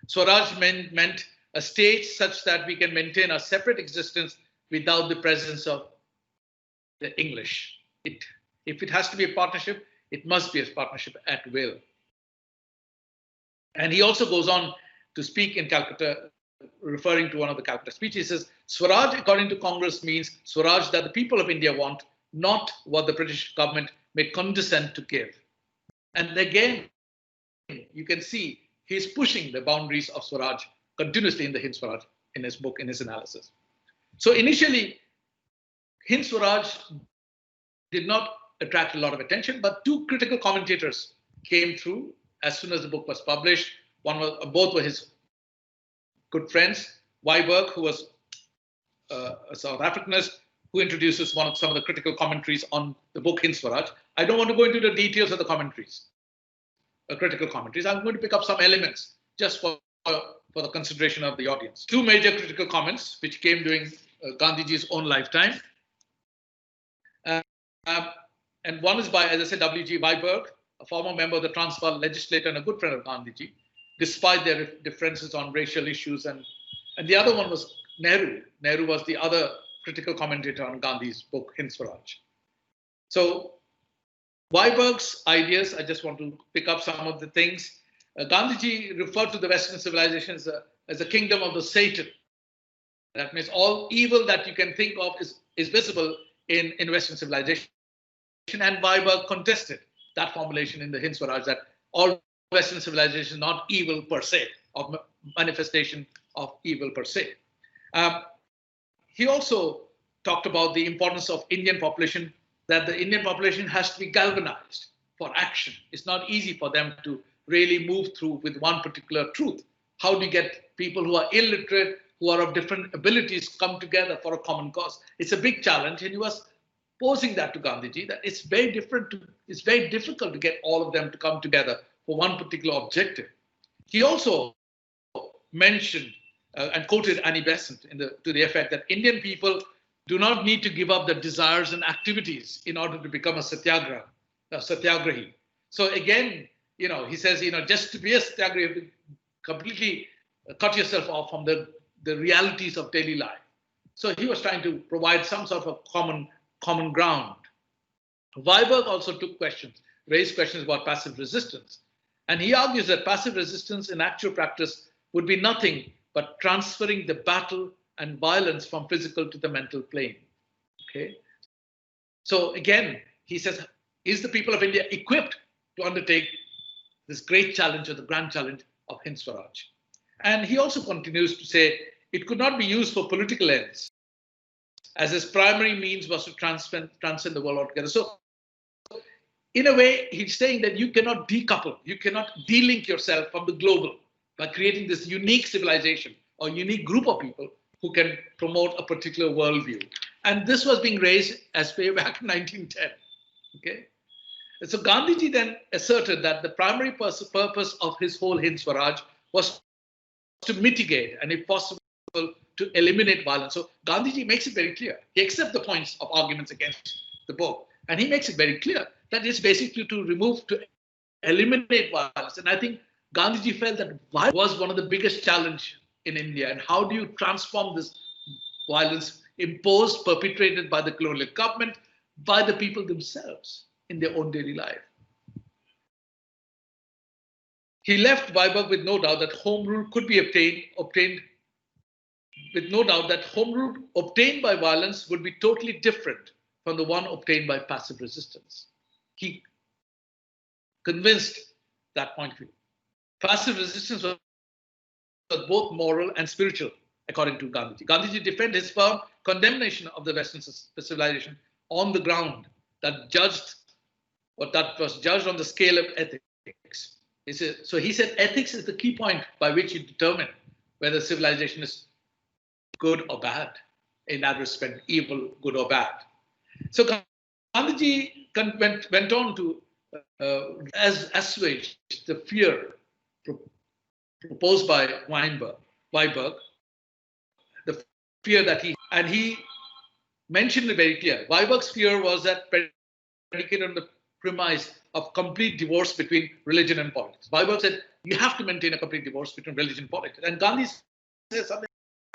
Swaraj meant a state such that we can maintain a separate existence without the presence of the English. If it has to be a partnership, it must be a partnership at will. And he also goes on to speak in Calcutta, referring to one of the Calcutta speeches. He says, Swaraj, according to Congress, means Swaraj that the people of India want, not what the British government may condescend to give. And again, you can see he's pushing the boundaries of Swaraj continuously in the Hind Swaraj, in his book, in his analysis. So initially, Hind Swaraj did not attract a lot of attention, but two critical commentators came through as soon as the book was published. Both were his good friends. Weiberg, who was a South Africanist, who introduces some of the critical commentaries on the book Hind Swaraj. I don't want to go into the details of the commentaries, critical commentaries. I'm going to pick up some elements just for the consideration of the audience. Two major critical comments which came during Gandhiji's own lifetime. And one is by, as I said, W.G. Weiberg, a former member of the Transvaal legislature and a good friend of Gandhiji, despite their differences on racial issues. And the other one was Nehru. Nehru was the other critical commentator on Gandhi's book, Hind Swaraj. So Weiberg's ideas, I just want to pick up some of the things. Gandhiji referred to the Western civilization as a kingdom of the Satan. That means all evil that you can think of is visible in Western civilization. And Weiberg contested that formulation in the Hind Swaraj, that all Western civilization is not evil per se, or manifestation of evil per se. He also talked about the importance of Indian population, that the Indian population has to be galvanized for action. It's not easy for them to really move through with one particular truth. How do you get people who are illiterate, who are of different abilities, come together for a common cause? It's a big challenge, and he was posing that to Gandhiji, that it's very difficult to get all of them to come together for one particular objective. He also mentioned and quoted Annie Besant to the effect that Indian people do not need to give up their desires and activities in order to become a satyagrahi. So again, he says, just to be a satyagrahi, you have to completely cut yourself off from the realities of daily life. So he was trying to provide some sort of a common ground. Weiberg also raised questions about passive resistance. And he argues that passive resistance in actual practice would be nothing but transferring the battle and violence from physical to the mental plane. Okay. So again, he says, is the people of India equipped to undertake this great challenge, or the grand challenge of Hind Swaraj? And he also continues to say, it could not be used for political ends, as its primary means was to transcend the world altogether. So in a way, he's saying that you cannot decouple, you cannot delink yourself from the global by creating this unique civilization or unique group of people who can promote a particular worldview. And this was being raised as way back in 1910. Okay. And so Gandhiji then asserted that the primary purpose of his whole Hind Swaraj was to mitigate and, if possible, to eliminate violence. So Gandhiji makes it very clear. He accepts the points of arguments against the book, and he makes it very clear that it's basically to eliminate violence. And I think Gandhiji felt that violence was one of the biggest challenges in India. And how do you transform this violence imposed, perpetrated by the colonial government, by the people themselves in their own daily life? He left Weiberg with no doubt that home rule could be obtained by violence would be totally different from the one obtained by passive resistance. He convinced that point of view. Passive resistance was both moral and spiritual, according to Gandhiji. Gandhiji defended his firm condemnation of the Western civilization on the ground that was judged on the scale of ethics. So he said ethics is the key point by which you determine whether civilization is good or bad, in that respect, evil, good or bad. So Gandhiji went on to assuage the fear proposed by Weiberg, the fear that he mentioned it very clear. Weiberg's fear was that predicated on the premise of complete divorce between religion and politics. Weiberg said, you have to maintain a complete divorce between religion and politics. And Gandhi said something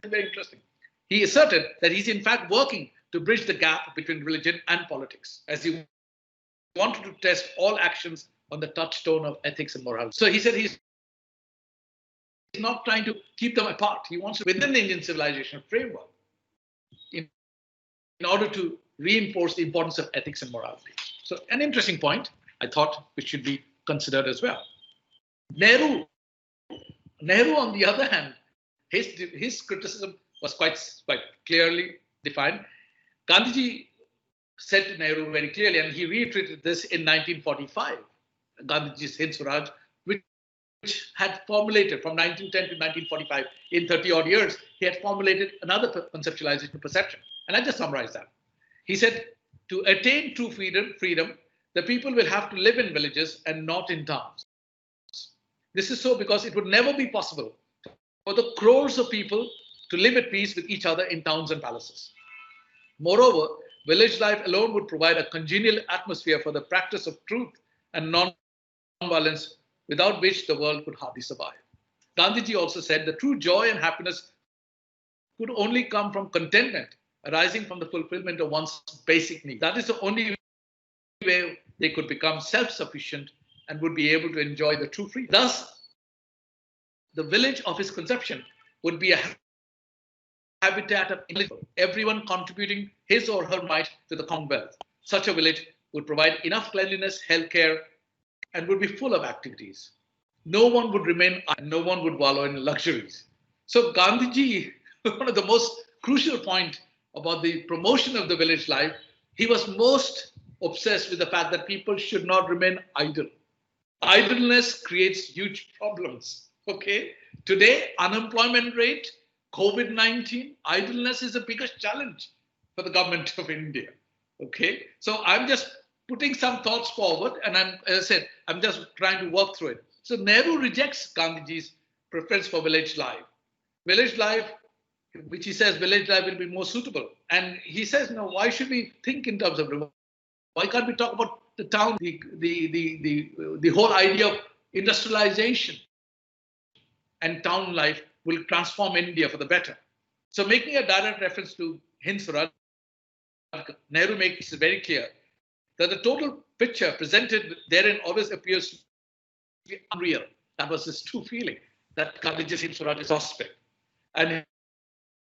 very interesting. He asserted that he's in fact working to bridge the gap between religion and politics, as he wanted to test all actions on the touchstone of ethics and morality. So he said he's not trying to keep them apart. He wants to, within the Indian civilization framework, in order to reinforce the importance of ethics and morality. So an interesting point, I thought, which should be considered as well. Nehru, on the other hand, his criticism was quite clearly defined. Gandhiji said to Nehru very clearly, and he reiterated this in 1945, Gandhiji's Hind Swaraj, which had formulated from 1910 to 1945, in 30 odd years, he had formulated another conceptualization of perception. And I just summarized that. He said, to attain true freedom, the people will have to live in villages and not in towns. This is so because it would never be possible for the crores of people to live at peace with each other in towns and palaces. Moreover, village life alone would provide a congenial atmosphere for the practice of truth and non-violence, without which the world could hardly survive. Gandhiji also said the true joy and happiness could only come from contentment arising from the fulfillment of one's basic needs. That is the only way they could become self-sufficient and would be able to enjoy the true freedom. Thus, the village of his conception would be a habitat of everyone contributing his or her might to the Commonwealth. Such a village would provide enough cleanliness, healthcare, and would be full of activities. No one would remain, and no one would wallow in luxuries. So Gandhiji, one of the most crucial point about the promotion of the village life, he was most obsessed with the fact that people should not remain idle. Idleness creates huge problems. Okay, today unemployment rate, COVID-19, idleness is the biggest challenge for the government of India. Okay, so I'm just putting some thoughts forward, and as I said, I'm just trying to work through it. So Nehru rejects Gandhiji's preference for village life. Village life, which he says village life will be more suitable. And he says, no, why should we think in terms of river? Why can't we talk about the town, the whole idea of industrialization and town life will transform India for the better. So making a direct reference to Hind Swaraj, Nehru makes it very clear that the total picture presented therein always appears to be unreal. That was his true feeling, that Gandhiji's Hind Swaraj is suspect. And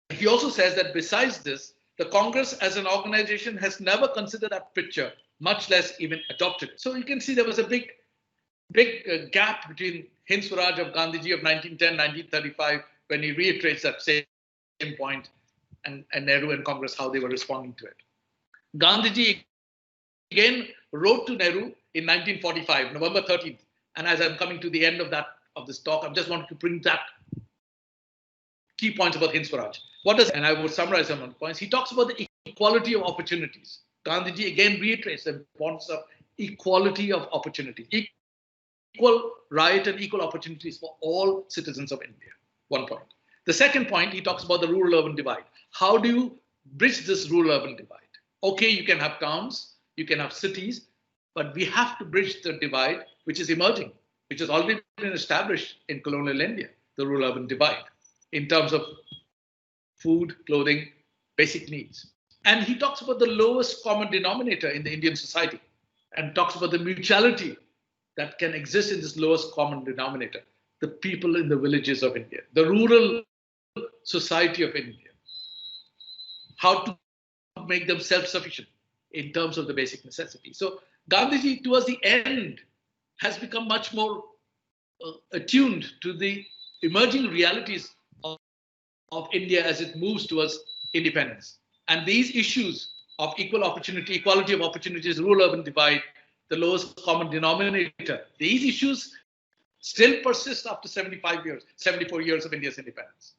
he also says that besides this, the Congress as an organization has never considered that picture, much less even adopted it. So you can see there was a big gap between Hind Swaraj of Gandhiji of 1910, 1935, when he reiterates that same point, and Nehru and Congress, how they were responding to it. Gandhiji again wrote to Nehru in 1945, November 13th. And as I'm coming to the end of this talk, I just wanted to bring that key points about Hind Swaraj. And I would summarize some points. He talks about the equality of opportunities. Gandhiji again reiterates the importance of equality of opportunity, equal right and equal opportunities for all citizens of India. One point. The second point, he talks about the rural-urban divide. How do you bridge this rural-urban divide? Okay, you can have towns, you can have cities, but we have to bridge the divide, which is emerging, which has already been established in colonial India, the rural-urban divide, in terms of food, clothing, basic needs. And he talks about the lowest common denominator in the Indian society and talks about the mutuality that can exist in this lowest common denominator, the people in the villages of India, the rural society of India, how to make them self-sufficient in terms of the basic necessities. So Gandhiji, towards the end, has become much more attuned to the emerging realities of India as it moves towards independence. And these issues of equal opportunity, equality of opportunities, rural-urban divide, the lowest common denominator, these issues still persist after 74 years of India's independence.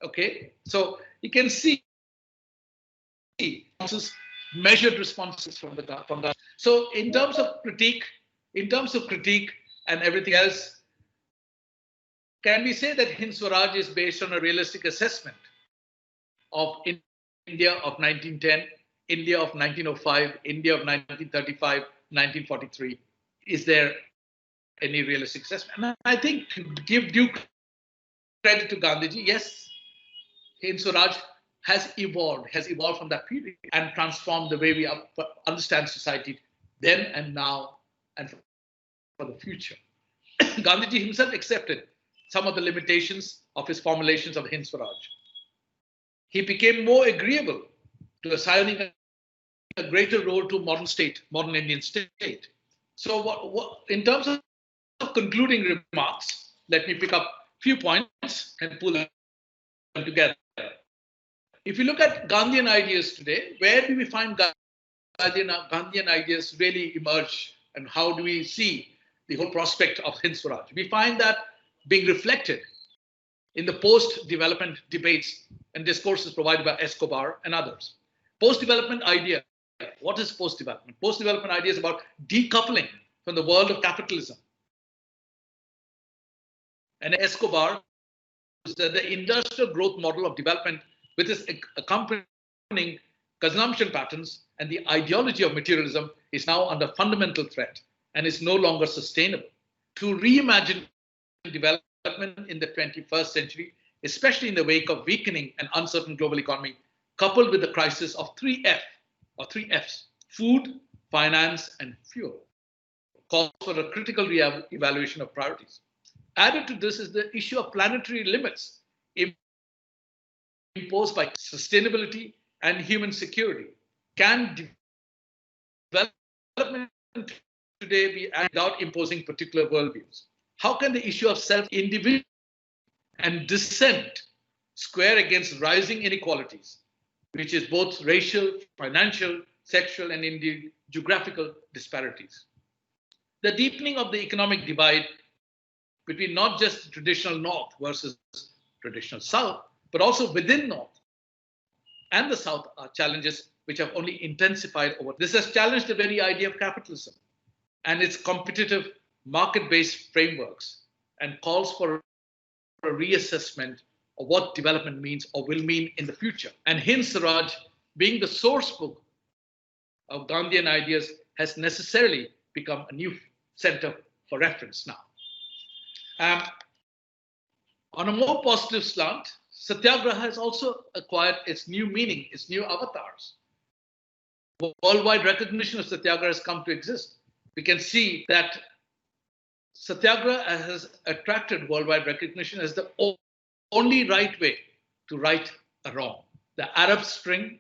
Okay, so you can see measured responses from the. So in terms of critique and everything else, can we say that Hind Swaraj is based on a realistic assessment of India of 1910, India of 1905, India of 1935, 1943? Is there any realistic assessment? And I think to give due credit to Gandhiji, yes, Hind Swaraj has evolved from that period and transformed the way we understand society then and now and for the future. Gandhiji himself accepted some of the limitations of his formulations of Hind Swaraj. He became more agreeable to assigning a greater role to modern Indian state. So in terms of concluding remarks, let me pick up a few points and pull them together. If you look at Gandhian ideas today, where do we find Gandhian ideas really emerge, and how do we see the whole prospect of Hind Swaraj? We find that being reflected in the post-development debates and discourses provided by Escobar and others. Post-development idea, what is post-development? Post-development idea is about decoupling from the world of capitalism. And Escobar is the industrial growth model of development with its accompanying consumption patterns and the ideology of materialism is now under fundamental threat and is no longer sustainable. To reimagine development in the 21st century, especially in the wake of weakening and uncertain global economy, coupled with the crisis of three Fs, food, finance, and fuel. calls for a critical evaluation of priorities. Added to this is the issue of planetary limits imposed by sustainability and human security. Can development today be without imposing particular worldviews? How can the issue of self-individual and dissent square against rising inequalities, which is both racial, financial, sexual, and indeed geographical disparities? The deepening of the economic divide between not just the traditional North versus traditional South, but also within North and the South are challenges which have only intensified over. This has challenged the very idea of capitalism and its competitive market-based frameworks and calls for a reassessment of what development means or will mean in the future. And Hind Swaraj, being the source book of Gandhian ideas, has necessarily become a new center for reference now. On a more positive slant, Satyagraha has also acquired its new meaning, its new avatars. Worldwide recognition of Satyagraha has come to exist. We can see that Satyagraha has attracted worldwide recognition as the only right way to right a wrong. The Arab Spring,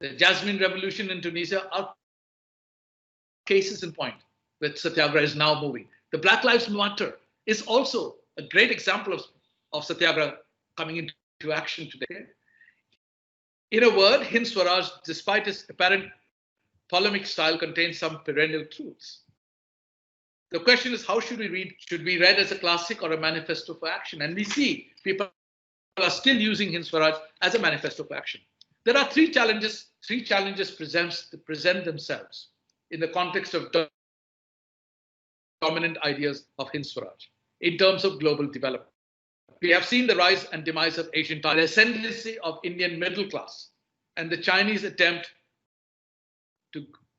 the Jasmine Revolution in Tunisia are cases in point where Satyagraha is now moving. The Black Lives Matter is also a great example of Satyagraha coming into action today. In a word, Hind Swaraj, despite its apparent polemic style, contains some perennial truths. The question is, how should we read? Should we read as a classic or a manifesto for action? And we see people are still using Hind Swaraj as a manifesto for action. There are three challenges present themselves in the context of dominant ideas of Hind Swaraj in terms of global development. We have seen the rise and demise of Asian China, the ascendancy of Indian middle class, and the Chinese attempt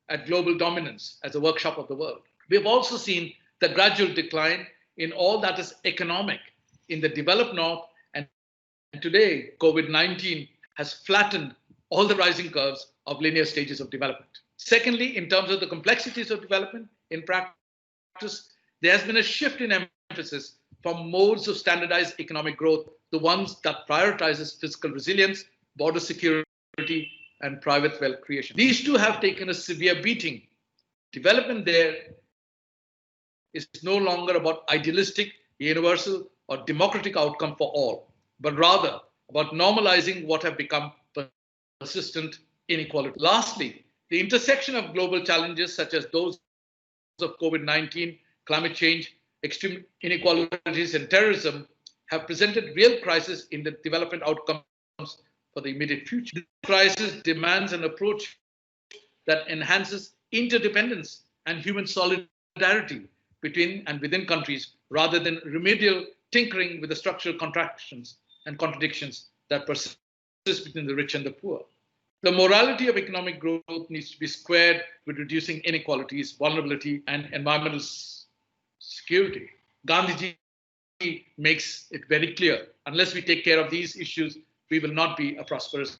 at global dominance as a workshop of the world. We have also seen the gradual decline in all that is economic in the developed North, and today COVID-19 has flattened all the rising curves of linear stages of development. Secondly, in terms of the complexities of development in practice, there has been a shift in emphasis from modes of standardized economic growth, the ones that prioritizes fiscal resilience, border security, and private wealth creation. These two have taken a severe beating. Development there is no longer about idealistic, universal, or democratic outcome for all, but rather about normalizing what have become persistent inequality. Lastly, the intersection of global challenges such as those of COVID-19, climate change, extreme inequalities, and terrorism have presented real crises in the development outcomes for the immediate future. This crisis demands an approach that enhances interdependence and human solidarity between and within countries, rather than remedial tinkering with the structural contractions and contradictions that persist between the rich and the poor. The morality of economic growth needs to be squared with reducing inequalities, vulnerability, and environmental security. Gandhiji makes it very clear, unless we take care of these issues, we will not be a prosperous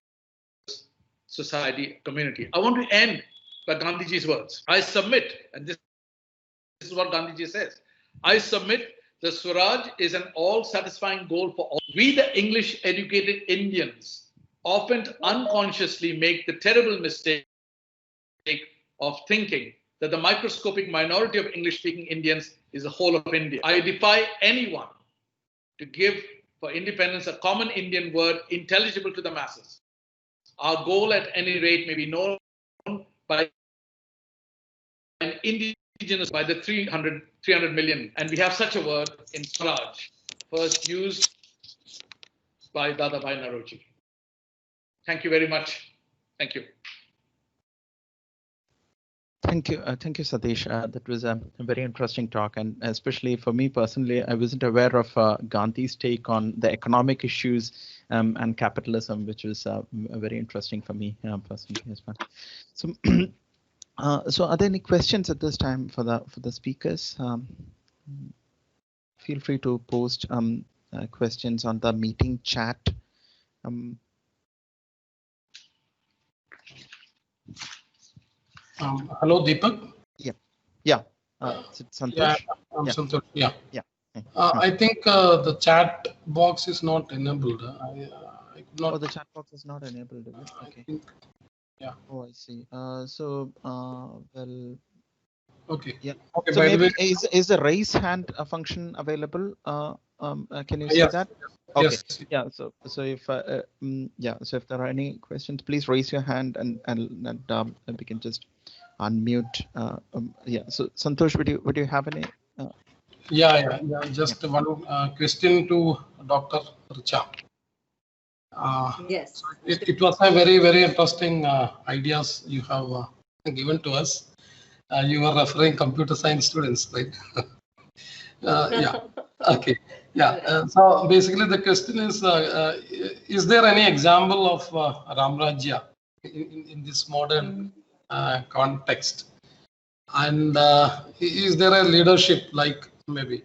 society, community. I want to end by Gandhiji's words. I submit, and this is what Gandhiji says, I submit the Swaraj is an all-satisfying goal for all. We, the English-educated Indians, often unconsciously make the terrible mistake of thinking that the microscopic minority of English-speaking Indians is the whole of India. I defy anyone to give for independence a common Indian word intelligible to the masses. Our goal at any rate may be known by an indigenous, by the 300 million. And we have such a word in Swaraj, first used by Dadabhai Naroji. Thank you very much. Thank you. Thank you, Satish. That was a very interesting talk, and especially for me personally, I wasn't aware of Gandhi's take on the economic issues and capitalism, which was very interesting for me personally as well. So, so are there any questions at this time for the speakers? Feel free to post questions on the meeting chat. Hello, Deepak. Yeah. Is it Santosh? Yeah, I'm Yeah. Santosh. Yeah. Yeah. I think the chat box is not enabled. I could not. Oh, the chat box is not enabled, is it? I Okay. think, yeah. Oh, I see. Well, Okay. yeah. Okay. So By the maybe way, is the raise hand function available? Can you see yes. that? Okay. Yes. Yeah. So if yeah. So if there are any questions, please raise your hand and we can just unmute. Yeah. So Santosh, would you have any? Yeah. Just one question to Dr. Richa. Yes. So it was a very, very interesting ideas you have given to us. You were referring computer science students, right? Yeah. Okay. Yeah. So basically, the question is there any example of Ramrajya in this modern context? And is there a leadership like maybe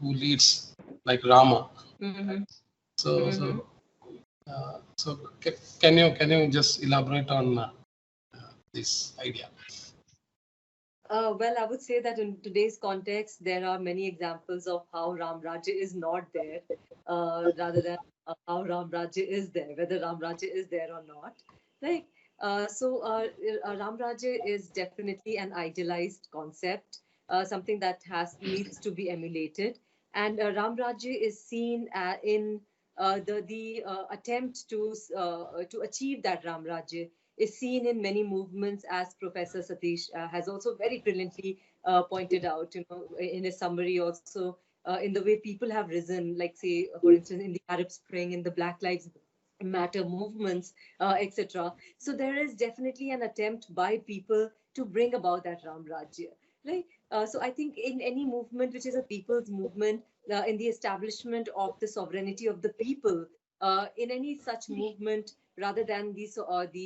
who leads like Rama? So can you just elaborate on this idea? Well, I would say that in today's context, there are many examples of how Ram Rajya is not there, rather than how Ram Rajya is there, whether Ram Rajya is there or not. Right? Ram Rajya is definitely an idealized concept, something that needs to be emulated, and Ram Rajya is seen in the attempt to achieve that Ram Rajya is seen in many movements, as Professor Satish has also very brilliantly pointed out, in his summary also, in the way people have risen, like say, for instance, in the Arab Spring, in the Black Lives Matter movements, etc. So there is definitely an attempt by people to bring about that Ram Rajya, right? So I think in any movement which is a people's movement, in the establishment of the sovereignty of the people, in any such movement, rather than the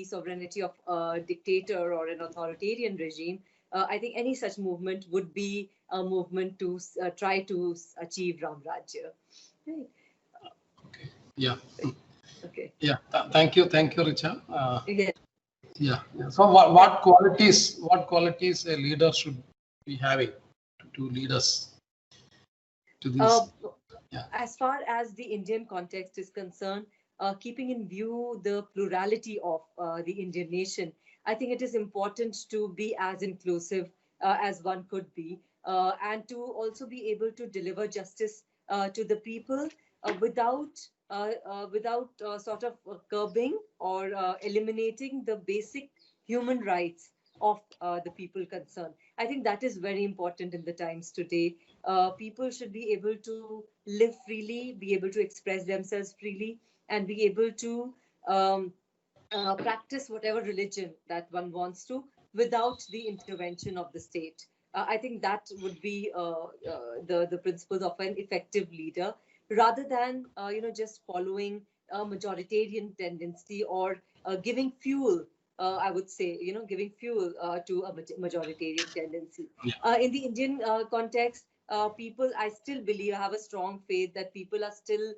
sovereignty of a dictator or an authoritarian regime, I think any such movement would be a movement to try to achieve Ram Rajya. Right. Okay. Yeah. Okay. Yeah. Thank you, Richa. Yes. Yeah. So what qualities a leader should be having to lead us to Uh, this? Yeah. as far as the Indian context is concerned, keeping in view the plurality of the Indian nation, I think it is important to be as inclusive as one could be, and to also be able to deliver justice to the people without sort of curbing or eliminating the basic human rights of the people concerned. I think that is very important in the times today. People should be able to live freely, be able to express themselves freely, and be able to practice whatever religion that one wants to without the intervention of the state. I think that would be the principles of an effective leader, rather than just following a majoritarian tendency or giving fuel. I would say, giving fuel to a majoritarian tendency. Yeah. In the Indian context, people, I still believe, I have a strong faith that people are still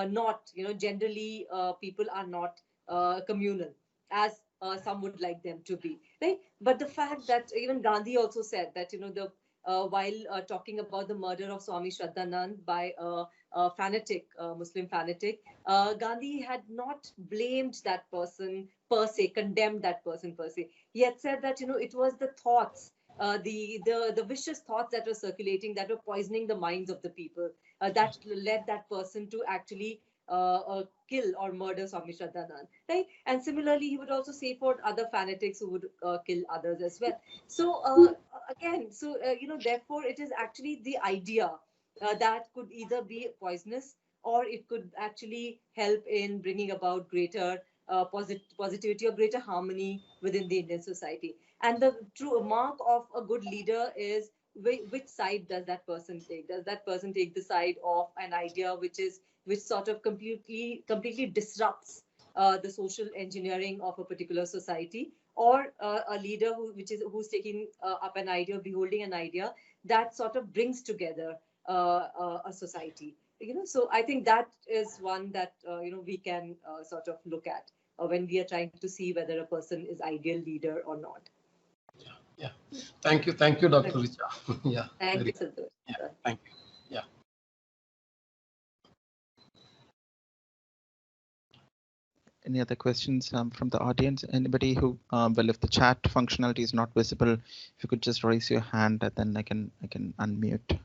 not, generally, people are not communal as some would like them to be, right? But the fact that even Gandhi also said that, the while talking about the murder of Swami Shraddhanand by a fanatic, Muslim fanatic, Gandhi had not blamed that person per se, condemned that person per se. He had said that, it was the thoughts, the vicious thoughts that were circulating, that were poisoning the minds of the people, that led that person to actually kill or murder Swami Shraddhanand, right? And similarly, he would also say for other fanatics who would kill others as well. So again, therefore, it is actually the idea that could either be poisonous, or it could actually help in bringing about greater positivity or greater harmony within the Indian society. And the true mark of a good leader is which side does that person take? Does that person take the side of an idea which sort of completely disrupts the social engineering of a particular society, or a leader who's taking up an idea, beholding an idea that sort of brings together a society? So I think that is one that we can sort of look at when we are trying to see whether a person is ideal leader or not. Yeah. Thank you, Dr. Richa. Yeah. Thank you, Satish. Yeah. Thank you. Yeah. Any other questions from the audience? Anybody who, well, if the chat functionality is not visible, if you could just raise your hand, then I can unmute.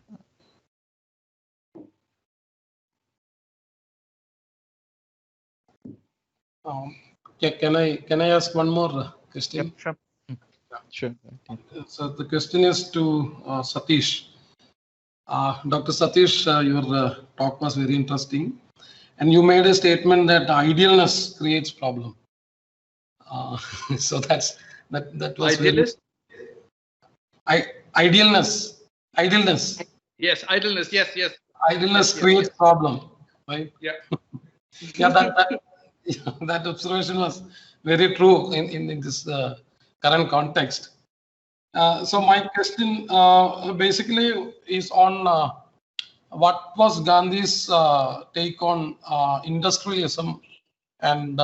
Can I ask one more question? Yep, sure. Sure. Yeah. So the question is to Satish. Dr. Satish, your talk was very interesting, and you made a statement that idealness creates problem. So that was Idealist? Idealness. Yes, idleness. Yes. Idleness creates problem, right? Yeah. Yeah, that observation was very true in this current context. So my question basically is on what was Gandhi's take on industrialism and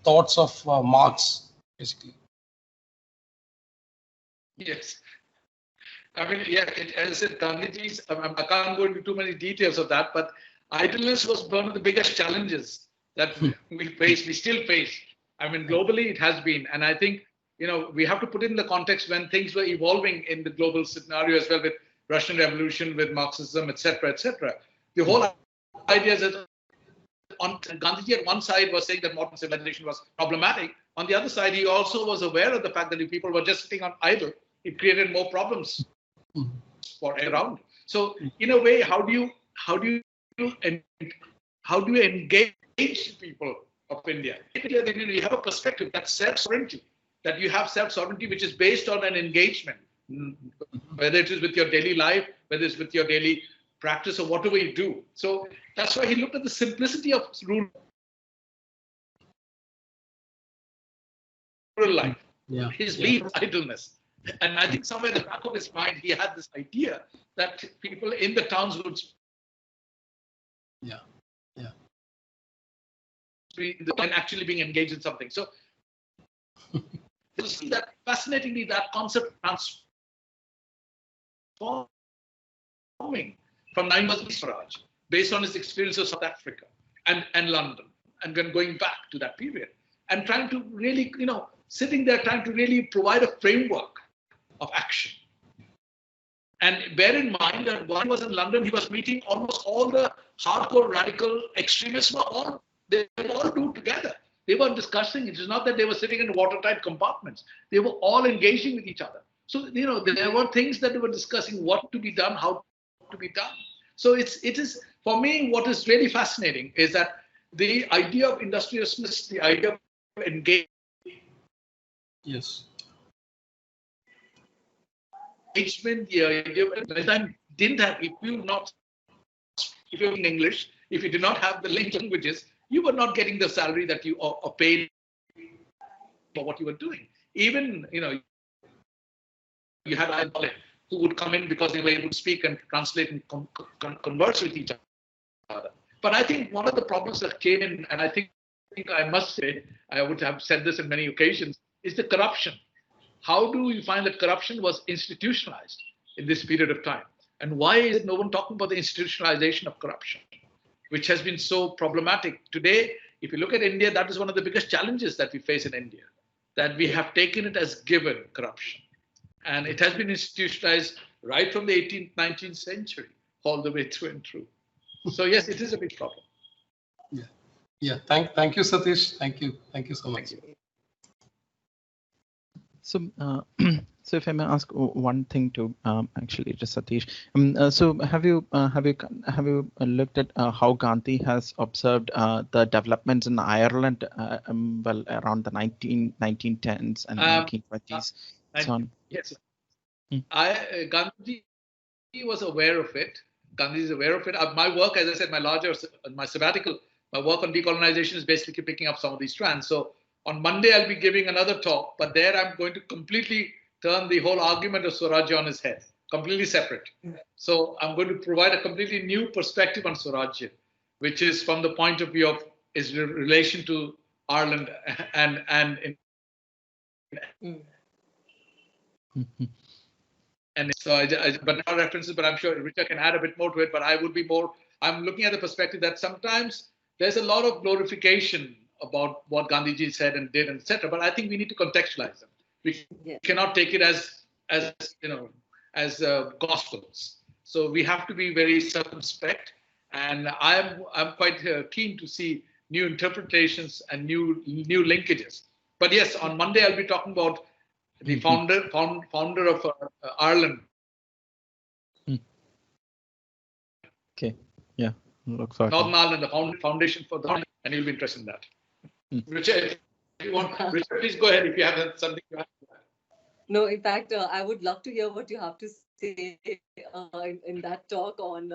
thoughts of Marx, basically. Yes. I mean, yeah, as I said, Gandhiji's, I can't go into too many details of that, but idleness was one of the biggest challenges that we still face. I mean, globally it has been. And I think, we have to put it in the context when things were evolving in the global scenario as well, with Russian Revolution, with Marxism, etc., etc. The whole idea is that Gandhiji at one side was saying that modern civilization was problematic. On the other side, he also was aware of the fact that if people were just sitting on idle, it created more problems for around. So in a way, how do you engage people of India? You have a perspective that's self-sovereignty, that you have self-sovereignty which is based on an engagement, whether it is with your daily life, whether it's with your daily practice or whatever you do. So that's why he looked at the simplicity of rural life. Yeah. His belief was idleness. And I think somewhere in the back of his mind, he had this idea that people in the towns would be and actually being engaged in something. So you see that fascinatingly, that concept transforming from 9 months Swaraj, based on his experience of South Africa and London, and then going back to that period, and trying to really, sitting there trying to really provide a framework of action. And bear in mind that while he was in London, he was meeting almost all the hardcore radical extremists. They were all do together. They were discussing. It is not that they were sitting in watertight compartments. They were all engaging with each other. So, there were things that they were discussing, what to be done, how to be done. So it is, for me, what is really fascinating is that the idea of industriousness, the idea of engagement. Yes. Engagement, the idea of time didn't have, if you're in English, if you did not have the linked languages, you were not getting the salary that you are paid for what you were doing. Even, you had who would come in because they were able to speak and translate and converse with each other. But I think one of the problems that came in, and I think I must say, I would have said this on many occasions, is the corruption. How do you find that corruption was institutionalized in this period of time? And why is no one talking about the institutionalization of corruption, which has been so problematic? Today, if you look at India, that is one of the biggest challenges that we face in India, that we have taken it as given, corruption. And it has been institutionalized right from the 18th, 19th century, all the way through and through. So yes, it is a big problem. Yeah. Thank you, Satish. Thank you so much. So, so if I may ask one thing to actually just Satish. So have you looked at how Gandhi has observed the developments in Ireland, well, around the 1910s and 1920s? Yes, Gandhi was aware of it. Gandhi is aware of it. My work, as I said, my sabbatical, my work on decolonization is basically picking up some of these strands. So on Monday, I'll be giving another talk, but there I'm going to completely turn the whole argument of Swaraj on his head, completely separate. So I'm going to provide a completely new perspective on Swaraj, which is from the point of view of his relation to Ireland and And so, but not references, but I'm sure Richa can add a bit more to it. But I would be more, I'm looking at the perspective that sometimes there's a lot of glorification about what Gandhiji said and did, and etc. But I think we need to contextualize them. We cannot take it as gospels. So we have to be very circumspect. And I'm quite keen to see new interpretations and new linkages. But yes, on Monday I'll be talking about the founder of Ireland. Okay. Yeah. Looks like Northern Ireland, the foundation for the, and you'll be interested in that. Richard, if you want, Richard, please go ahead if you have something to add. No, in fact, I would love to hear what you have to say in that talk on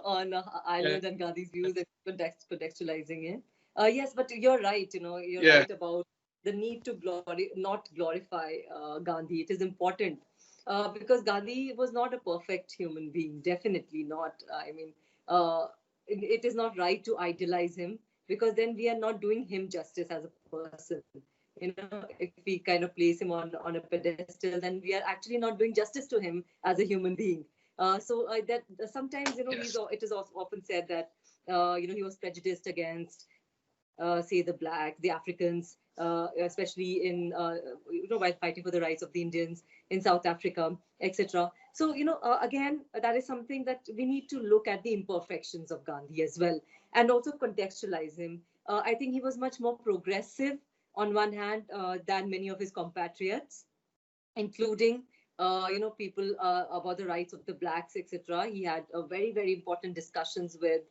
on Ireland and Gandhi's views and contextualizing it. Yes, but you're right. You're right about the need to not glorify Gandhi. It is important because Gandhi was not a perfect human being. Definitely not. I mean, it is not right to idealize him, because then we are not doing him justice as a person. If we kind of place him on a pedestal, then we are actually not doing justice to him as a human being. So that sometimes, it is often said that, he was prejudiced against, say, the blacks, the Africans, especially in, while fighting for the rights of the Indians in South Africa, etc. So, again, that is something that we need to look at the imperfections of Gandhi as well, and also contextualize him. I think he was much more progressive on one hand than many of his compatriots, including people about the rights of the blacks, etc. He had very, very important discussions with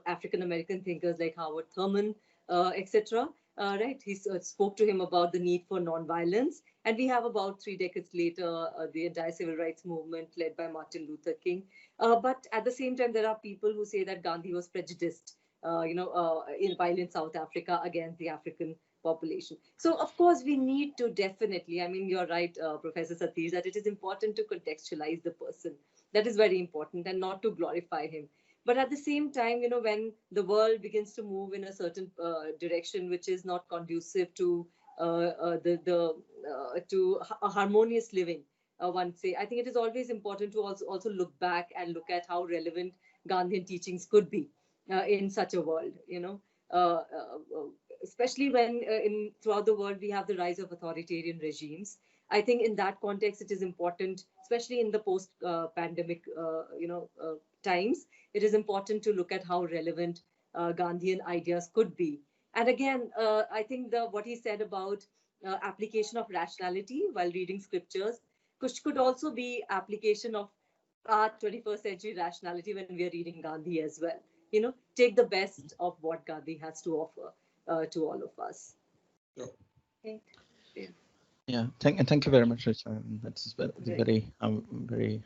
African American thinkers like Howard Thurman, etc. Right, he spoke to him about the need for non-violence, and we have about 3 decades later the entire civil rights movement led by Martin Luther King. But at the same time, there are people who say that Gandhi was prejudiced, in South Africa against the African population. So, of course, we need to definitely, I mean, you're right, Professor Satish, that it is important to contextualize the person. That is very important, and not to glorify him. But at the same time, when the world begins to move in a certain direction which is not conducive to to a harmonious living, one say, I think it is always important to also look back and look at how relevant Gandhian teachings could be in such a world, especially when throughout the world we have the rise of authoritarian regimes. I think in that context, it is important, especially in the post-pandemic, times, it is important to look at how relevant Gandhian ideas could be. And again, I think what he said about application of rationality while reading scriptures could also be application of our 21st century rationality when we are reading Gandhi as well. Take the best of what Gandhi has to offer to all of us. Okay. Yeah, thank you very much, Richa. That's very a very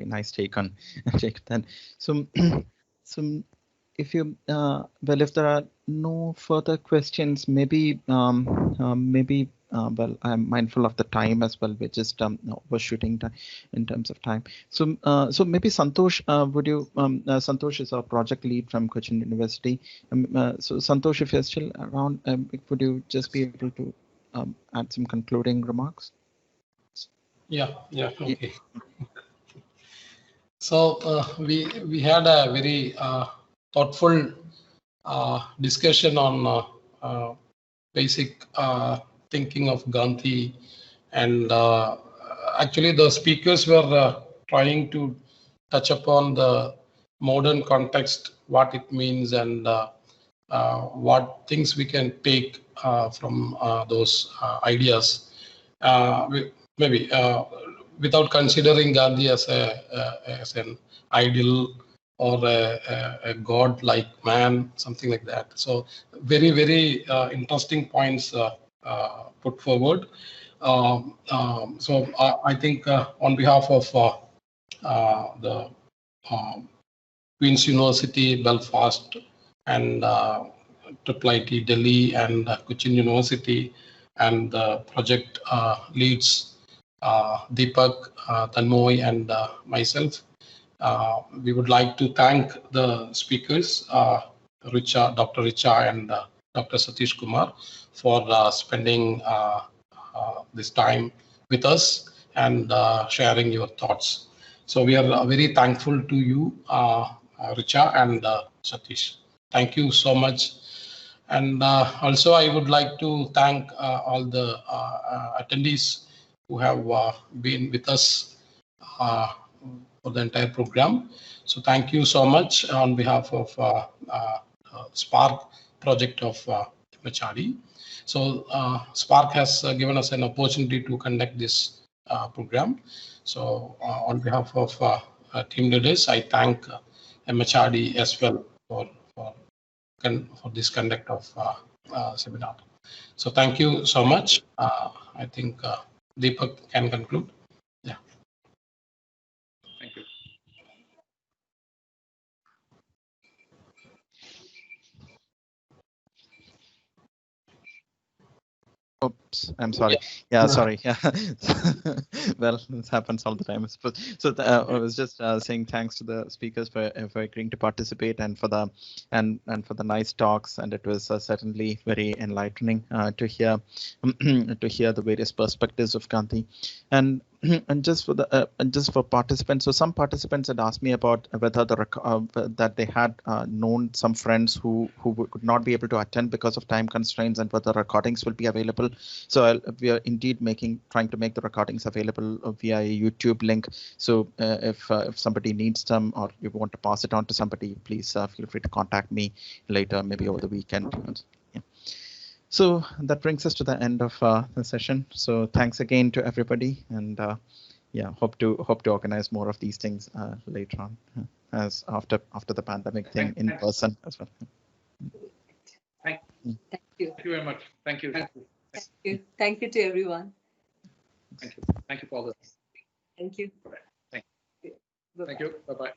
nice take on that. So if you if there are no further questions, maybe well, I'm mindful of the time as well. We're just overshooting time in terms of time. So maybe Santosh, would you? Santosh is our project lead from Cochin University. So Santosh, if you're still around, would you just be able to add some concluding remarks? Yeah, okay. So we had a very thoughtful discussion on basic thinking of Gandhi, and actually the speakers were trying to touch upon the modern context, what it means, and what things we can take from those ideas. Maybe without considering Gandhi as an ideal or a god-like man, something like that. So very, very interesting points put forward. So I think on behalf of the Queen's University, Belfast, and IIIT Delhi, and Cochin University, and the project leads Deepak, Tanmoy, and myself. We would like to thank the speakers, Richa, Dr. Richa, and Dr. Satish Kumar, for spending this time with us and sharing your thoughts. So we are very thankful to you, Richa and Satish. Thank you so much. And also, I would like to thank all the attendees who have been with us for the entire program. So thank you so much on behalf of Spark project of MHRD. So Spark has given us an opportunity to conduct this program. So on behalf of team leaders, I thank MHRD as well for this conduct of seminar. So thank you so much. I think Deepak can conclude. Yeah. Thank you. Oops, I'm sorry. Yeah, sorry. Yeah. Well, this happens all the time. So I was just saying thanks to the speakers for agreeing to participate and for the for the nice talks. And it was certainly very enlightening to hear to hear the various perspectives of Gandhi. And just for the just for participants, so some participants had asked me about whether that they had known some friends who could not be able to attend because of time constraints, and whether recordings will be available. So we are indeed trying to make the recordings available via a YouTube link. So if somebody needs them or you want to pass it on to somebody, please feel free to contact me later, maybe over the weekend. Yeah. So that brings us to the end of the session. So thanks again to everybody, and yeah, hope to organize more of these things later on, as after the pandemic thing in person as well. Thank you. Thank you very much. Thank you. Thank you. Thank you to everyone. Thank you. Thank you for all this. Thank you. Thank you. Bye-bye. Thank you. Bye-bye.